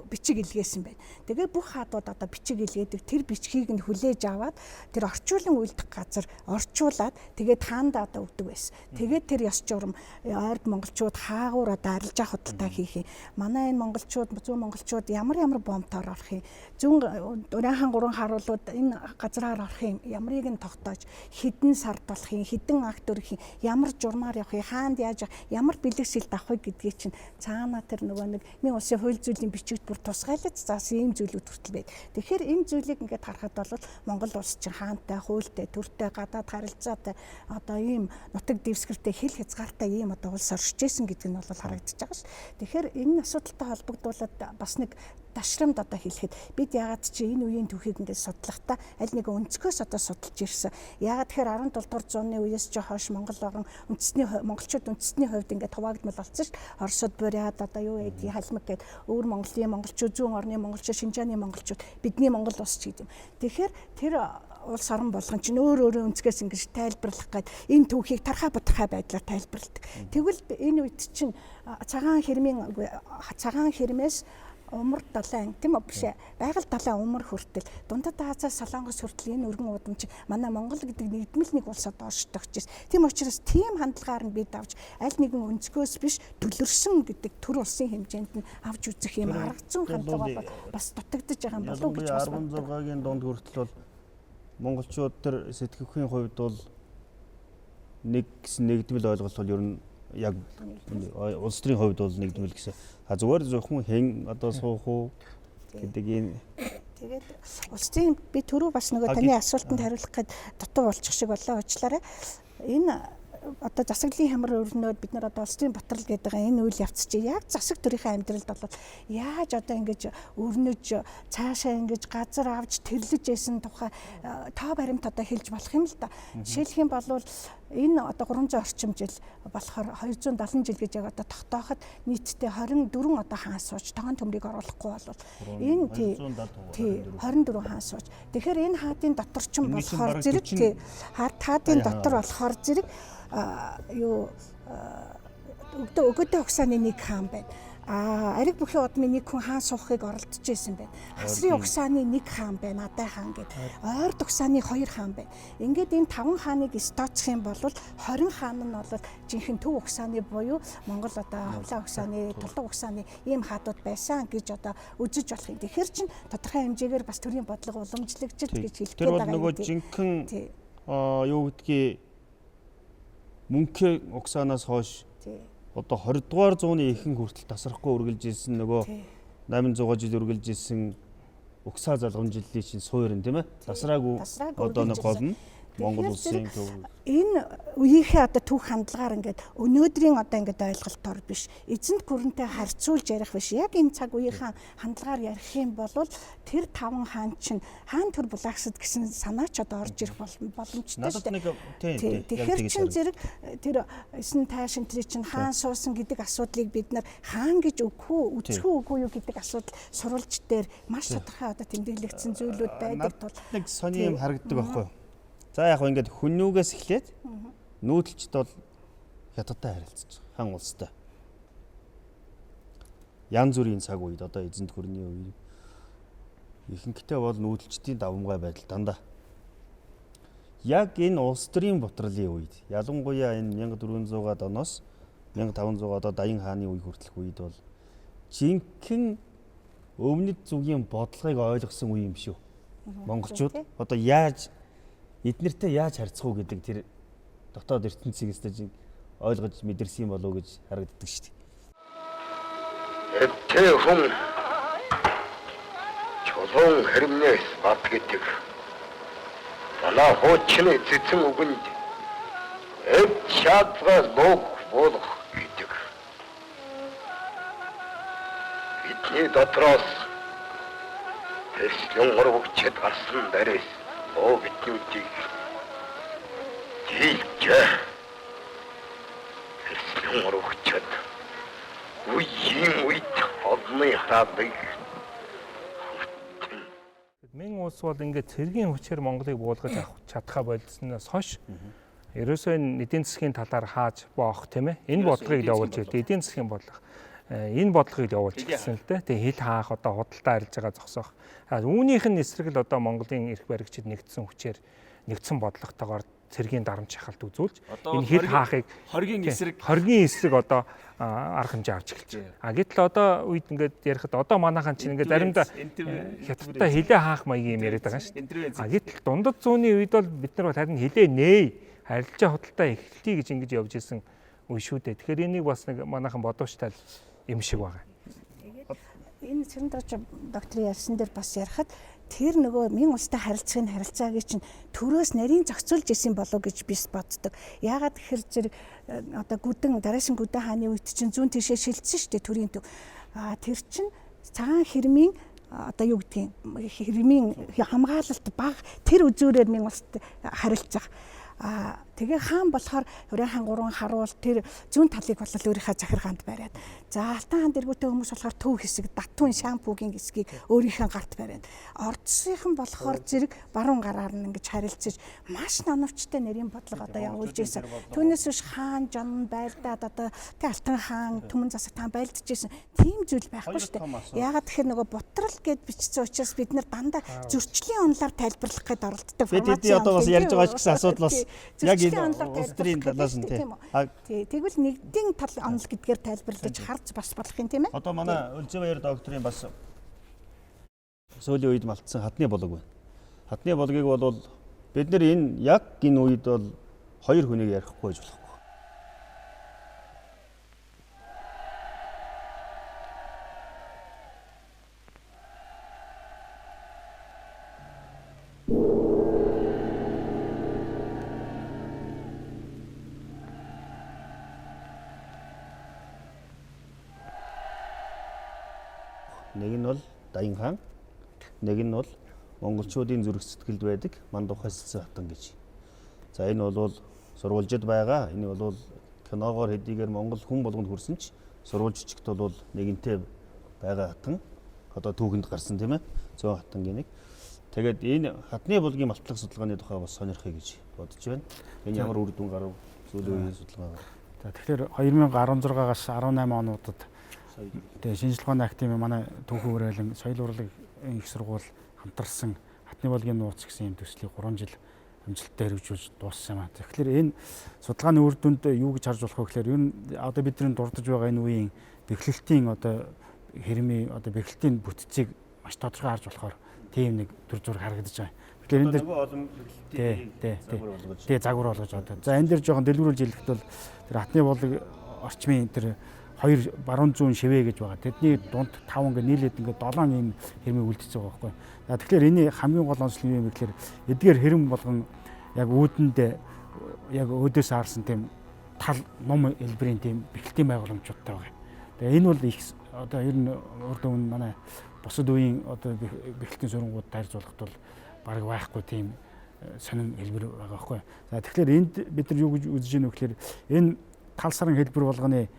[SPEAKER 3] бичиг илгээсэн байна. Тэгээ бүх хаадууд одоо бичиг илгээдэг тэр бичгийг нь хүлээж аваад тэр орчуулан үйлдэх газар орчуулад тэгээд хаанда одоо өгдөг байсан. Тэгээд тэр ёс журам ойрд монголчууд хаагуур одоо арилжаа худалдаа хийх юм. Манай энэ монголчууд зүүн монголчууд ямар бомбтоор орох юм. Зүүн Урайхан 3 харуулууд энэ газраар орох юм. Ямрыг нь тогтоож хідэн сард болох юм, хідэн акт өрөх юм, ямар журмаар явах юм, хаанд яаж ямар бэлэгсэлт авах гэдгийг чинь цаанаа тэр нөгөө нэг нэг улсын хууль зүйлийн бичигт бүр тусгайлаж заасан ийм зүйлүүд хүртэл байд. Тэгэхээр энэ зүйлийг ингээд харахад бол Монгол улс чинь хаантай, хуультай, төртэй, гадаад харилцаатай одоо ийм нутаг дэвсгэртэй хил хязгаартай ийм одоо улс оршиж исэн гэдэг нь бол харагдаж байгаа ш. Тэгэхээр энэ асуудалтай холбогдуулаад бас нэг ташрамд одоо хэлэхэд бид яагаад чи энэ үеийн түүхийг ингээд судлахдаа аль нэг өнцгөөс одоо судалж ирсэн. Яагаад тэгэхээр 17 дугаар зууны үеэс ч хойш Монгол орн монголчууд үндэсний хувьд ингээд хуваагдмал болсон ш. Оросод буряд одоо юу гэдэг халмаг гэдэг өөр монголчууд зүүн орны монголчууд Шинжааны монголчууд бидний Монгол улс ч гэдэг юм. Тэгэхээр тэр улс орон болгон чинь өөр өнцгөөс ингэж тайлбарлах гээд энэ түүхийг тархаа бутархай байдлаар тайлбарладаг. Тэгвэл энэ үед чинь цагаан хэрмээс умар далайн тийм үү биш байгаль далайн умар хүртэл дундад Азиас Солонгос хүртэл энэ өргөн удамч манай Монгол гэдэг нэгдмэл нэг улсад оршдогчээс тийм учраас тийм хандлагаар нь бид авч аль нэгэн өнцгөөс биш төлөрсөн гэдэг төр улсын хэмжээнд нь авч үзэх юм арга зүйн хандлага бол бас дутагдж байгаа юм болов уу гэж бас
[SPEAKER 1] 16-гийн дунд хүртэл бол монголчууд тэр сэтгэхүйн хувьд бол нэг гэсэн нэгдмэл ойлголт бол ер нь яг улс төрийн хувьд бол нэгдмэл гэсэн. Зүгээр зөвхөн хэн одоо суух уу гэдэг энэ
[SPEAKER 3] тэгээд улсын би түрүү бас нөгөө таны асуултанд хариулах гээд дутуу болчих шиг болоо уучлаарай. Энэ одоо засаглалын хямар өрнөд бид нар одоо улс төрийн батрал гэдэг энэ үйл явц чи яг засаг төрийн амьдралд бол яаж одоо ингэж өрнөж цаашаа ингэж газар авч тэрлэж байсан тухай тоо баримт одоо хэлж болох юм л да. Жишээлх юм бол энэ одоо 300 орчим жил болохоор 270 жил гэж яг одоо тогтооход нийтдээ 24 одоо хаан сууж тоон төмрийг оруулахгүй бол энэ тий 24 хаан сууж. Тэгэхээр энэ хаадын дотор ч болохоор зэрэг тий хаадын дотор болохоор зэрэг өгөөдөө угсааны нэг хаан байна. Ариг бүхий удмын нэг хүн хаан суухыг оролдож байсан байна. Хасрын угсааны нэг хаан байна, Адай хаан гэдэг. Ойрд угсааны 2 хаан байна. Ингээд энэ 5 хааныг стооцох юм бол 20 хаан нь бол жинхэнэ төв угсааны буюу Монгол одоо Ховлаа угсааны, Тулга угсааны ийм хаадууд байсан гэж одоо үзэж болох юм. Тэгэхээр чин тодорхой хэмжээгээр бас төрийн бодлого уламжлагчд гэж хэлэх гээд байгаа юм.
[SPEAKER 1] Тэр бол нөгөө жинхэнэ юу гэдгийг мөнхөө угсаанаас хойш одоо 20 дугаар зууны ихэнх хүртэл тасрахгүй үргэлж ирсэн нөгөө 800 жил үргэлж ирсэн угсаа залгамжлалын чинь суурин тийм ээ тасраагүй одоо нэг гол нь Монгол улсын төв
[SPEAKER 3] Энэ үеийнхээ одоо түүх хандлагаар ингээд өнөөдрийн одоо ингээд ойлголтоор биш эзэнт гүрэнтэй харьцуулж ярих биш яг энэ цаг үеийнхээ хандлагаар ярих юм бол тэр 5 хаан чинь хаан төр булагсад гэсэн санаа ч одоо орж ирэх боломжтой шүү дээ. Тэгэхээр чин зэрэг тэр эсэн таашин тэр чинь хаан суусан гэдэг асуудлыг бид нар хаан гэж үзэх үгүй юу гэдэг асуудал сурвалж дээр маш тодорхой одоо тэмдэглэгдсэн зүйлүүд байдаг тул
[SPEAKER 1] нэг сони юм харагддаг байхгүй юу? За яг ингээд хүннүүгээс эхлээд нүүдэлчд бол хятадтай харилцаж байгаа. Хан улстай. Янз бүрийн цаг үед одоо эзэнт гүрний үе ихэнхдээ бол нүүдэлчдийн давмгай байдал дандаа. Яг энэ улс төрийн бутралын үед ялангуяа энэ 1400-аад оноос 1500 одоо Даян хааны үе хүртэлх үед бол жинхэнэ өвнөд зүгийн бодлогыг ойлгосон үе юм шүү. Монголчууд одоо яаж эднэртэй яаж харьцах уу гэдэг тэр дотоод ертөнцийг өсtöж ойлгож мэдэрсэн болов уу гэж харагддаг шүү дээ.
[SPEAKER 2] Тэ хүн чулуун хэрмнээс бат гэдэг. Манай хуучин эцэцэн үгэнд чадвар болох гэдэг. Бидний дотроос тэслэн урагчд гарсан дээрээс bitnүүдийг дийлжээ. Тэслэн урагчд үеийн үед одны хатыг
[SPEAKER 5] Мэн улс бол ингээд цэргийн хүчээр Монголыг буулгаж авах чадхаа болсноос хойш ерөөсөө эдийн засгийн талаар хааж боох тийм ээ. Энэ бодлогыг явуулж идэв. Эдийн засгийн бодлого. Энэ бодлогыг явуулж ирсэн л дээ. Тэгээ хил хаах одоо худалдаа арилж байгаа зогсоох. Үүнийх нь эсрэг л одоо Монголын эрх баригчид нэгдсэн хүчээр нэгдсэн бодлоготойгоор цэргийн дарамт шахалт үзүүлж энэ хил хаахыг хоргийн эсрэг одоо арга хэмжээ авч эхэлж байна. Гэтэл одоо үед ингээд ярихад одоо манайхан чинь ингээд заримдаа хятадтай хилээ хаах маягийн юм яриад байгаа шүү дээ. Гэтэл дундад зууны үед бол бид нар харин хилээ нээ арилжаа худалдаа эхэлтий гэж ингэж явж исэн үе шүү дээ. Тэгэхээр энийг бас нэг манайхан бодууштай юм шиг байгаа.
[SPEAKER 3] Энэ Цэрэндарч докторийн ярьсан дээр бас ярихад тэр нөгөө мэн улстай харилцааг чинь төрөөс нарийн зохицуулж исэн болов гэж би боддог. Яагаад гэхээр зэрэг одоо дараагийн гүдэн хааны үед чинь зүүн тишээ шилжсэн шүү дээ төрийн төв. Тэр чинь цагаан хэрмийн одоо юу гэдгийг хэрмийн хамгаалалт баг тэр үзүүрээр мэн улстай харилцах. Тэгээ хаан болохоор Урайхан 3 харуул тэр зүүн талыг бол өөрийнхөө захиргаанд бариад. За Алтан хаан дэргүүтэй хүмүүс болохоор төв хэсэг Датвын шампугийн хэсгийг өөрийнхөө гарт бариад. Ордсынхан болохоор зэрэг баруун гараар нь ингэж харилцаж маш номовчтой нарийн бодлого одоо явуулж ирсэн. Түүнээс биш хаан жон байлдаад одоо тэг Алтан хаан түмэн засаг таан байлдаж ирсэн. Тийм зүйл байхгүй шүү дээ. Яагаад тэгэхээр нөгөө бутрал гэд бичсэн учраас бид нар дандаа зөрчлийн онолоор тайлбарлах гээд оролддог.
[SPEAKER 1] Бид одоо бас ярьж байгаа ч гэсэн асуудал бас яг улс төрийн талаас нь тийм.
[SPEAKER 3] Тэгвэл нэгдийн тал онол гэдгээр тайлбарлаж харж бас болох юм тийм ээ.
[SPEAKER 1] Одоо манай Өлзөөр докторийн бас сүүлийн үед малтсан хатны болог байна. Хатны болгыг бол бид нар яг энэ үед бол хоёр хүнийг ярихгүй байж болохгүй. Нэг нь бол Даян хаан, нэг нь бол монголчуудын зүрх сэтгэлд байдаг Мандухай Сэлсэн хатан гэж. За энэ бол сурвалжид байгаа. Энэ бол киногоор хэдийгээр Монгол хүн болгонд хүрсэн ч сурвалжчигт бол нэгэнтээ байгаа хатан. Одоо түүхэнд гарсан тийм ээ. Зөөн хатангийн нэг. Тэгээд энэ хатны болгын малтлах судалгааны тухай бас сонирхъя гэж бодож байна. Энэ ямар үр дүн гарав сүүлийн үеийн судалгаа.
[SPEAKER 4] За тэгэхээр 2016-аас 18 онуудад тэгээ шинжилгээ ухааны академи манай түүхэн уриалан соёл урлагийн их сургууль хамтарсан хатны болгын нууц гэсэн юм төслийг 3 жил амжилттай хэрэгжүүлж дууссан юм аа. Тэгэхээр энэ судалгааны үр дүнд юу гэж харж болох вэ гэхээр ер нь одоо бидний дурдж байгаа энэ үеийн бэхлэлтийн одоо хэрмийн одоо бэхлэлтийн бүтцийг маш тодорхой харж болохоор тийм нэг төр зураг харагдаж байгаа. Тэгэхээр энэ дээр загвар болгож одоо. За энэ дээр жоохон дэлгэрүүлж хэлэхэд бол тэр хатны болог орчмын тэр хоёр баруун зүүн шивээ гэж байгаа. Тэдний дунд 5 ингээ нийлээд ингээ 7 ийм хэрмийг үлдчихэж байгаа байхгүй. Тэгэхээр энэ хамгийн гол онцлог юм гэхээр эдгээр хэрэм болгон яг үүдэнд яг өөдөөс харсан тийм тал ном хэлбэрийн тийм бэлтгэлийн байгууламжуудтай байгаа. Тэгээ энэ бол их одоо ер нь урд өмнө манай бусад үеийн одоо бэлтгэлийн сургуулиуд харьцуулахад бол бараг байхгүй тийм сонин хэлбэр байгаа байхгүй. За тэгэхээр энд бид нар юу гэж үзэж байна вэ гэхээр энэ тал сарын хэлбэр болгоны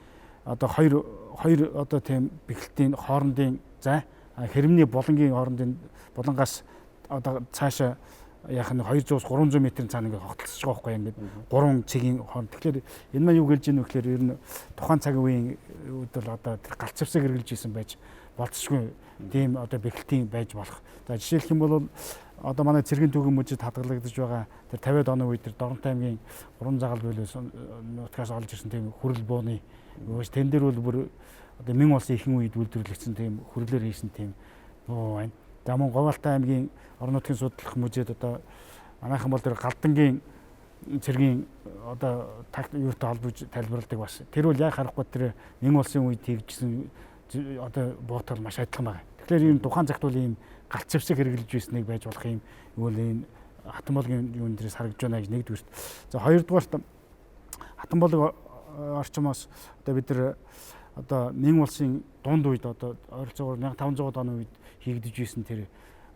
[SPEAKER 4] одоо хоёр одоо тийм бэлтгэлийн хоорондын за хэрэмний болонгийн хоорондын болонгоос одоо цаашаа яах нь 200-300 м-ийн цаана ингээд хогтолцож байгаа байхгүй ингээд гурван цэгийн хооронд. Тэгэхээр энэ маань юу гэлж ийм вэ гэхээр ер нь тухайн цагийн үеийн үед бол одоо галцвсаг хэрглэж исэн байж болцсогүй тийм одоо бэлтгэлийн байж болох. За жишээлх юм бол одоо манай цэргийн түүхэн мужид хадгалагдаж байгаа тэр 50-аад оны үед тэр Доронтой аймгийн гурван загал бүлээс нутгаас олж ирсэн тийм хүрэл бууны тэн дээр бол бүр одоо Мэн улсын ихэнх үед үйлдвэрлэгдсэн тийм хүрлээр хийсэн тийм буу байна. За мөн Говьалтай аймгийн орон нутгийн судлах мужид одоо манайхан бол тэр Галдангийн цэргийн одоо юутай холбож тайлбарладаг бас. Тэр бол яг харахгүй тэр Мэн улсын үед хийгдсэн одоо буутал маш адилхан байна. Тэгэхээр ийм тухайн цагт бол ийм галцвсаг хэрглэж ирснийг байж болох юм бол энэ хатан болгын юун дээрээс харагдж байна гэж нэгдүгürt. За хоёрдугаарт хатан болог орчмоос одоо бид нар одоо Мэн улсын дунд үед одоо ойролцоогоор 1500-аад оны үед хийгдэж исэн тэр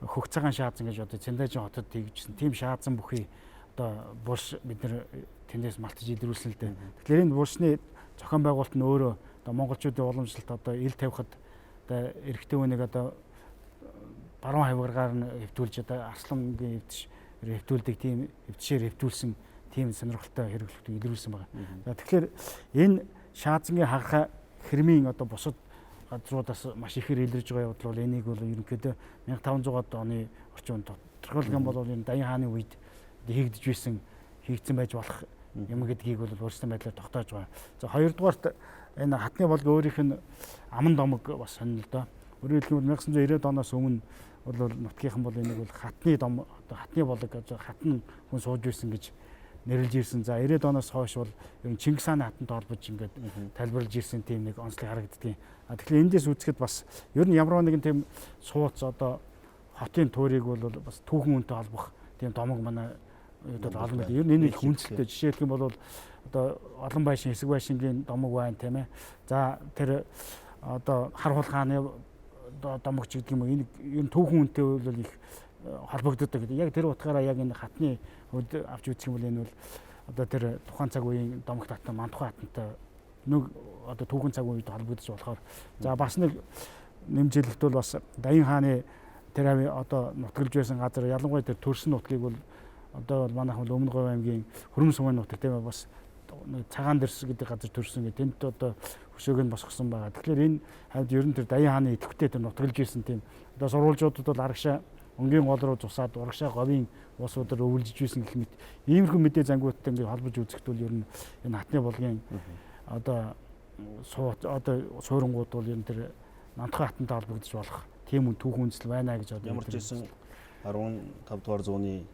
[SPEAKER 4] хөх цагаан шаазан гэж одоо Цэндажин хотод хийгдсэн тийм шаазан бүхий одоо булш бид нар тэндээс малтаж илрүүлсэн л дээ. Тэгэхээр энэ булшны зохион байгуулалт нь өөрөө одоо монголчуудын уламжлалт одоо ил тавихад одоо эрэгтэй хүнийг одоо баруун хавгаргаар нь хэвтүүлж одоо арслангийн хэвтүүлдэг тийм хэвтшээр хэвтүүлсэн тийм сонирхолтой хэрэглэлтийг илрүүлсэн байна. За тэгэхээр энэ шаазангийн хагахаа хэрмийн одоо бусад газруудаас маш ихээр илэрж байгаа явдал бол энийг бол ерөнхийдөө 1500-аад оны орчинд тодорхойлох юм бол энэ Даян хааны үед хийгдсэн байж болох юм гэдгийг бол өөрсдөө байдлаар тогтоож байгаа. За хоёрдугаарт энэ хатны болго өөрийнх нь аман домог бас сонир л доо. Өөрөөр хэлбэл 1990-ад оноос өмнө бол нутгийнхан бол энийг бол хатны дом одоо хатны болог хатан хүн сууж ирсэн гэж нэрлж ирсэн. За 90-ад оноос хойш бол ер нь Чингис хааны хатантай холбож ингээд тайлбарлаж ирсэн тийм нэг онцлог харагддгийг. Тэгэхээр эндээс үзэхэд бас ер нь ямар нэгэн тийм сууц одоо хотын туурийг бол бас түүхэн үнэтэй холбох тийм домог манай одоо олон байд. Ер нь энэ их үнэлттэй. Жишээлх юм бол одоо олон байшин хэсэг байшингийн домог байна тийм ээ. За тэр одоо Хархуул хааны домог ч гэдэг юм уу энэ ер нь түүхэн үнэтэй бол их холбогддог гэдэг. Яг тэр утгаараа яг энэ хатны хувьд авч үзэх юм бол энэ бол одоо тэр тухайн цаг үеийн домог татан Мантухай хатантай нэг одоо түүхэн цаг үед холбогдож болохоор за бас нэг нэмжлэлт бол бас Даян хааны тэр одоо нутгалж байсан газар ялангуяа тэр төрсөн нутгийг бол одоо бол манайхан Өмнө Говь аймгийн Хөрөм сумын нутаг тийм бас цагаан дэрс гэдэг газар төрсөн гэдэг тэнд одоо хөшөөг нь босгосон байгаа. Тэгэхээр энэ хавьд ер нь тэр Даян хааны идэвхтэй тэр нутгалж ирсэн тийм одоо сурвалжуудад бол арагшаа өнгийн гол руу зусаад урагшаа говийн уусуудаар өвлжж ирсэн гэх мэт иймэрхүү мэдээ зангуудтай ингээд холбож үзэхэд бол ер нь энэ хатны болгын одоо суурангууд бол ер нь тэр Мантухай хатантай холбогдож болох тийм үн түүхэн үндэслэл байна гэж одоо
[SPEAKER 1] ямар ч байсан 15 дугаар зууны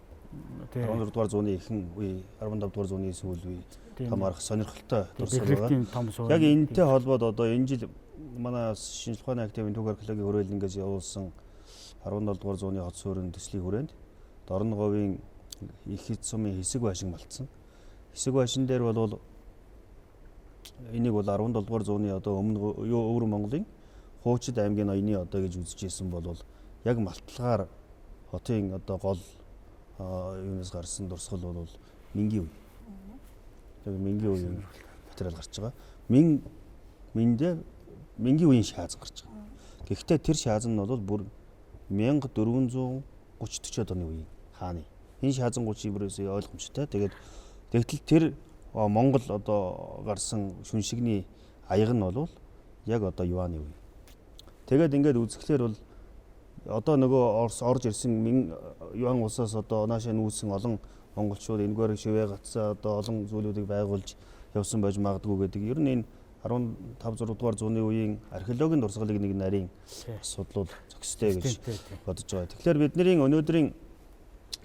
[SPEAKER 1] 16 дугаар зууны ихэнх үе 15 дугаар зууны сүүл үе хамаарах сонирхолтой дурсгал байгаа. Яг энэтэй холбоод одоо энэ жил манай шинжлэх ухааны академийн түүх археологийн хүрээлэнгээс явуулсан 17 дугаар зууны хот суурин төслийн хүрээнд Дорн Говийн их хэд сумын хэсэг байшин болцсон. Хэсэг байшин дээр бол энийг бол 17 дугаар зууны одоо өмнө өвөр Монголын Хуучид аймгийн ноёны одоо гэж үзэжсэн бол яг малталгаар хотын одоо гол юунаас гарсан дурсгал бол Мингийн үе. Яг Мингийн үеийн материал гарч байгаа. Мингийн үеийн шаазан гарч байгаа. Гэхдээ тэр шаазан нь бол бүр 1430-40 оны үеийн хааны. Энэ шаазан 30 иврээс ойлгомжтой. Тэгтэл тэр Монгол одоо гарсан шүншигний аяг нь бол яг одоо юаны үе. Тэгээд ингээд үзэхлээр бол одоо нөгөө орж ирсэн юан улсаас одоо наашаа нүүсэн олон монголчууд энэгээр шивээ гацаа одоо олон зүйлүүдийг байгуулж явсан байж магадгүй гэдэг. Ер нь энэ 15 6 дугаар зууны үеийн археологийн дурсгалыг нэг нарийн асуудлууд зохистой гэж бодож байгаа. Тэгэхээр бидний өнөөдрийн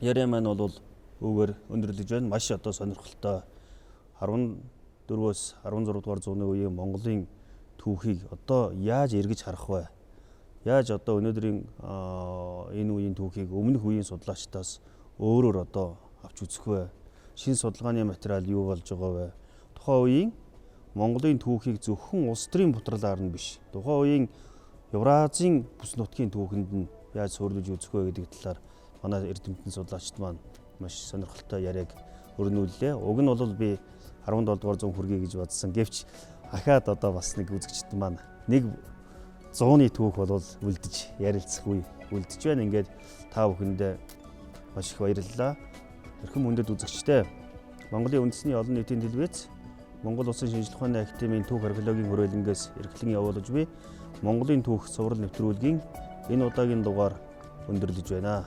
[SPEAKER 1] яриа маань бол өвөр өндөрлөж байна. Маш одоо сонирхолтой 14-өөс 16 дугаар зууны үеийн Монголын түүхийг одоо яаж эргэж харах вэ? Яаж одоо өнөөдрийн энэ үеийн түүхийг өмнөх үеийн судлаачдаас өөрөөр одоо авч үзэх вэ? Шин судалгааны материал юу болж байгаа вэ? Тухайн үеийн Монголын түүхийг зөвхөн улс төрийн бутралаар нь биш. Тухайн үеийн Евразийн бүс нутгийн түүхэнд нь яаж суурилж үзэх вэ гэдэг талаар манай эрдэмтэн судлаачид маань маш сонирхолтой яриаг өрнүүллээ. Уг нь бол би 17 дугаар зуун хүргэе гэж бодсон. Гэвч ахаад одоо бас нэг үзэгчд маань нэг 100-ны түүх бол үлдэж ярилцах үе үлдэж байна. Ингээд та бүхэндээ маш их баярлалаа. Эрхэм хүндэт үзэгчдээ Монголын үндэсний олон нийтийн телевиз Монгол Улсын шинжлэх ухааны академийн түүх археологийн хүрээлэнгээс эрхлэн явуулж буй Монголын түүх сурал нэвтрүүлгийн энэ удаагийн дугаар өндөрлөж байна.